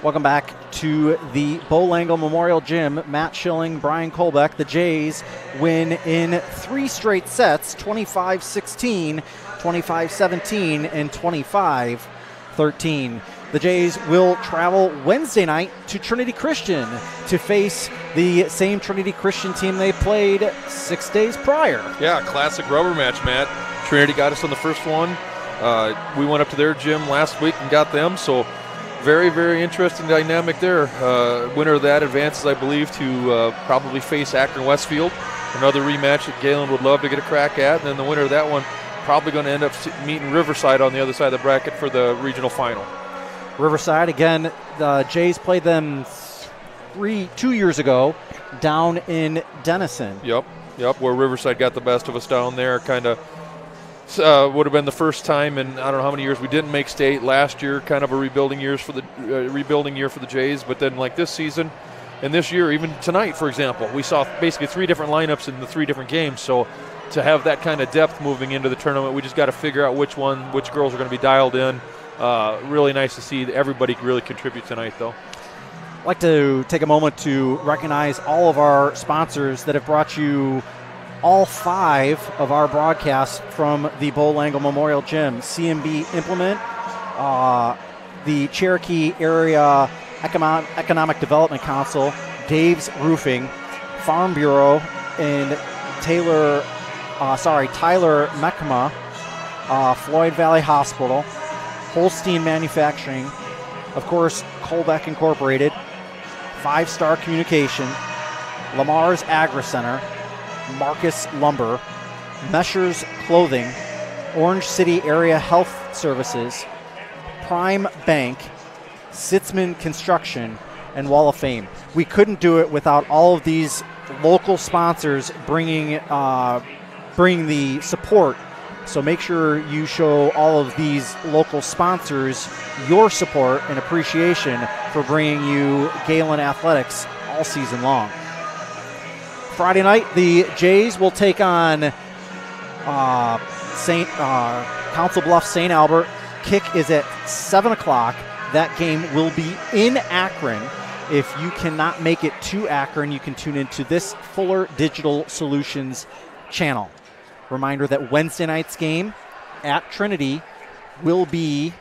Welcome back to the Bo Langle Memorial Gym. Matt Schilling, Brian Colbeck. The Jays win in 3 straight sets, 25-16, 25-17, and 25-13. The Jays will travel Wednesday night to Trinity Christian to face the same Trinity Christian team they played 6 days prior. Yeah, classic rubber match, Matt. Trinity got us on the first one. We went up to their gym last week and got them, so very, very interesting dynamic there. Winner of that advances, I believe, to probably face Akron Westfield. Another rematch that Gehlen would love to get a crack at. And then the winner of that one probably going to end up meeting Riverside on the other side of the bracket for the regional final. Riverside, again, the Jays played them 2 years ago down in Denison. Yep, where Riverside got the best of us down there. Kind of would have been the first time in I don't know how many years we didn't make state. Last year, kind of a rebuilding year for the Jays. But then, like this season and this year, even tonight, for example, we saw basically 3 different lineups in the 3 different games. So to have that kind of depth moving into the tournament, we just got to figure out which girls are going to be dialed in. Really nice to see everybody really contribute tonight, though. I'd like to take a moment to recognize all of our sponsors that have brought you all 5 of our broadcasts from the Bo Langle Memorial Gym. CMB Implement, the Cherokee Area Economic Development Council, Dave's Roofing, Farm Bureau, and Tyler Mekma, Floyd Valley Hospital, Holstein Manufacturing, of course, Colbeck Incorporated, 5 Star Communication, Lamar's Agri Center, Marcus Lumber, Meshers Clothing, Orange City Area Health Services, Prime Bank, Sitzman Construction, and Wall of Fame. We couldn't do it without all of these local sponsors bringing the support. So make sure you show all of these local sponsors your support and appreciation for bringing you Gehlen athletics all season long. Friday night, the Jays will take on Council Bluffs St. Albert. Kick is at 7 o'clock. That game will be in Akron. If you cannot make it to Akron, you can tune into this Fuller Digital Solutions channel. Reminder that Wednesday night's game at Trinity will be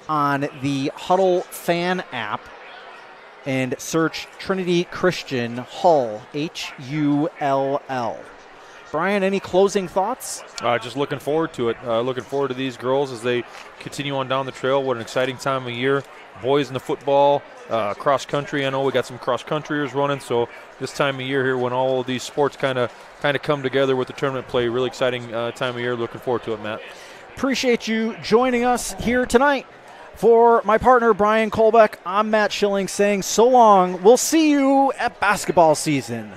on the Huddle fan app, and search Trinity Christian Hull, Hull. Brian, any closing thoughts? Just looking forward to it. Looking forward to these girls as they continue on down the trail. What an exciting time of year. Boys in the football, cross country. I know we got some cross countryers running, so this time of year here when all of these sports kind of come together with the tournament play, really exciting time of year. Looking forward to it, Matt. Appreciate you joining us here tonight. For my partner, Brian Colbeck, I'm Matt Schilling saying so long. We'll see you at basketball season.